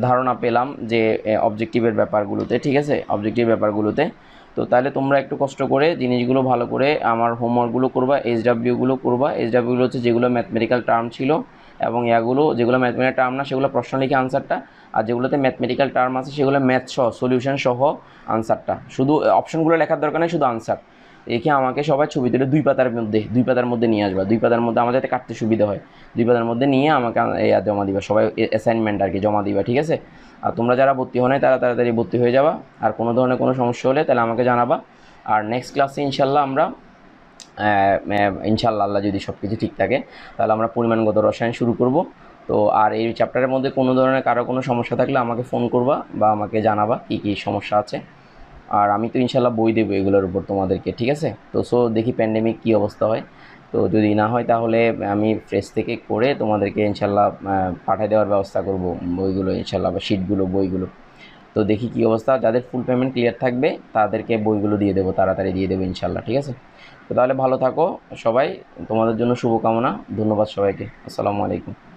ধারণা পেলাম যে অবজেক্টিভের ব্যাপারগুলোতে, ঠিক আছে, অবজেক্টিভ ব্যাপারগুলোতে। তো তাহলে তোমরা একটু কষ্ট করে জিনিসগুলো ভালো করে আমার হোমওয়ার্কগুলো করবা, এইচডাব্লিউগুলো করবা। এইচডাব্লিউগুলো হচ্ছে যেগুলো ম্যাথমেটিক্যাল টার্ম ছিল, এবং ইয়াগুলো যেগুলো ম্যাথমেটিক্যাল টার্ম না সেগুলো প্রশ্ন লিখে আনসারটা, আর যেগুলোতে ম্যাথমেটিক্যাল টার্ম আছে সেগুলো ম্যাথ সহ সলিউশন সহ আনসারটা, শুধু অপশনগুলো লেখার দরকার নেই, শুধু আনসার একে আমাকে সবাই ছবি তুলে 2 পাতার মধ্যে নিয়ে আসবা। 2 পাতার মধ্যে আমাদের কাটতে সুবিধা হয়, 2 পাতার মধ্যে নিয়ে আমাকে জমা দিবা, সবাই অ্যাসাইনমেন্ট আর কি জমা দিবা, ঠিক আছে। আর তোমরা যারা ভর্তি হয় নাই তারা তাড়াতাড়ি ভর্তি হয়ে যাবা। আর কোনো ধরনের কোনো সমস্যা হলে তাহলে আমাকে জানাবা। আর নেক্সট ক্লাসে ইনশাল্লাহ আমরা ইনশাল্লাহ আল্লাহ যদি সব কিছু ঠিক থাকে তাহলে আমরা পরিমাণগত রসায়ন শুরু করব। তো আর এই চ্যাপ্টারের মধ্যে কোনো ধরনের কারো কোনো সমস্যা থাকলে আমাকে ফোন করবা বা আমাকে জানাবা কী কী সমস্যা আছে। আর আমি তো ইনশাল্লাহ বই দেবো এগুলোর উপর তোমাদেরকে, ঠিক আছে। তো সো দেখি প্যান্ডেমিক কী অবস্থা হয়, তো যদি না হয় তাহলে আমি ফ্রেশ থেকে করে তোমাদেরকে ইনশাল্লাহ পাঠিয়ে দেওয়ার ব্যবস্থা করব বইগুলো ইনশাল্লাহ, বা শিটগুলো বইগুলো। তো দেখি কী অবস্থা, যাদের ফুল পেমেন্ট ক্লিয়ার থাকবে তাদেরকে বইগুলো দিয়ে দেবো, তাড়াতাড়ি দিয়ে দেবো ইনশাল্লাহ, ঠিক আছে। তো তাহলে ভালো থাকো সবাই, তোমাদের জন্য শুভকামনা, ধন্যবাদ সবাইকে, আসসালামু আলাইকুম।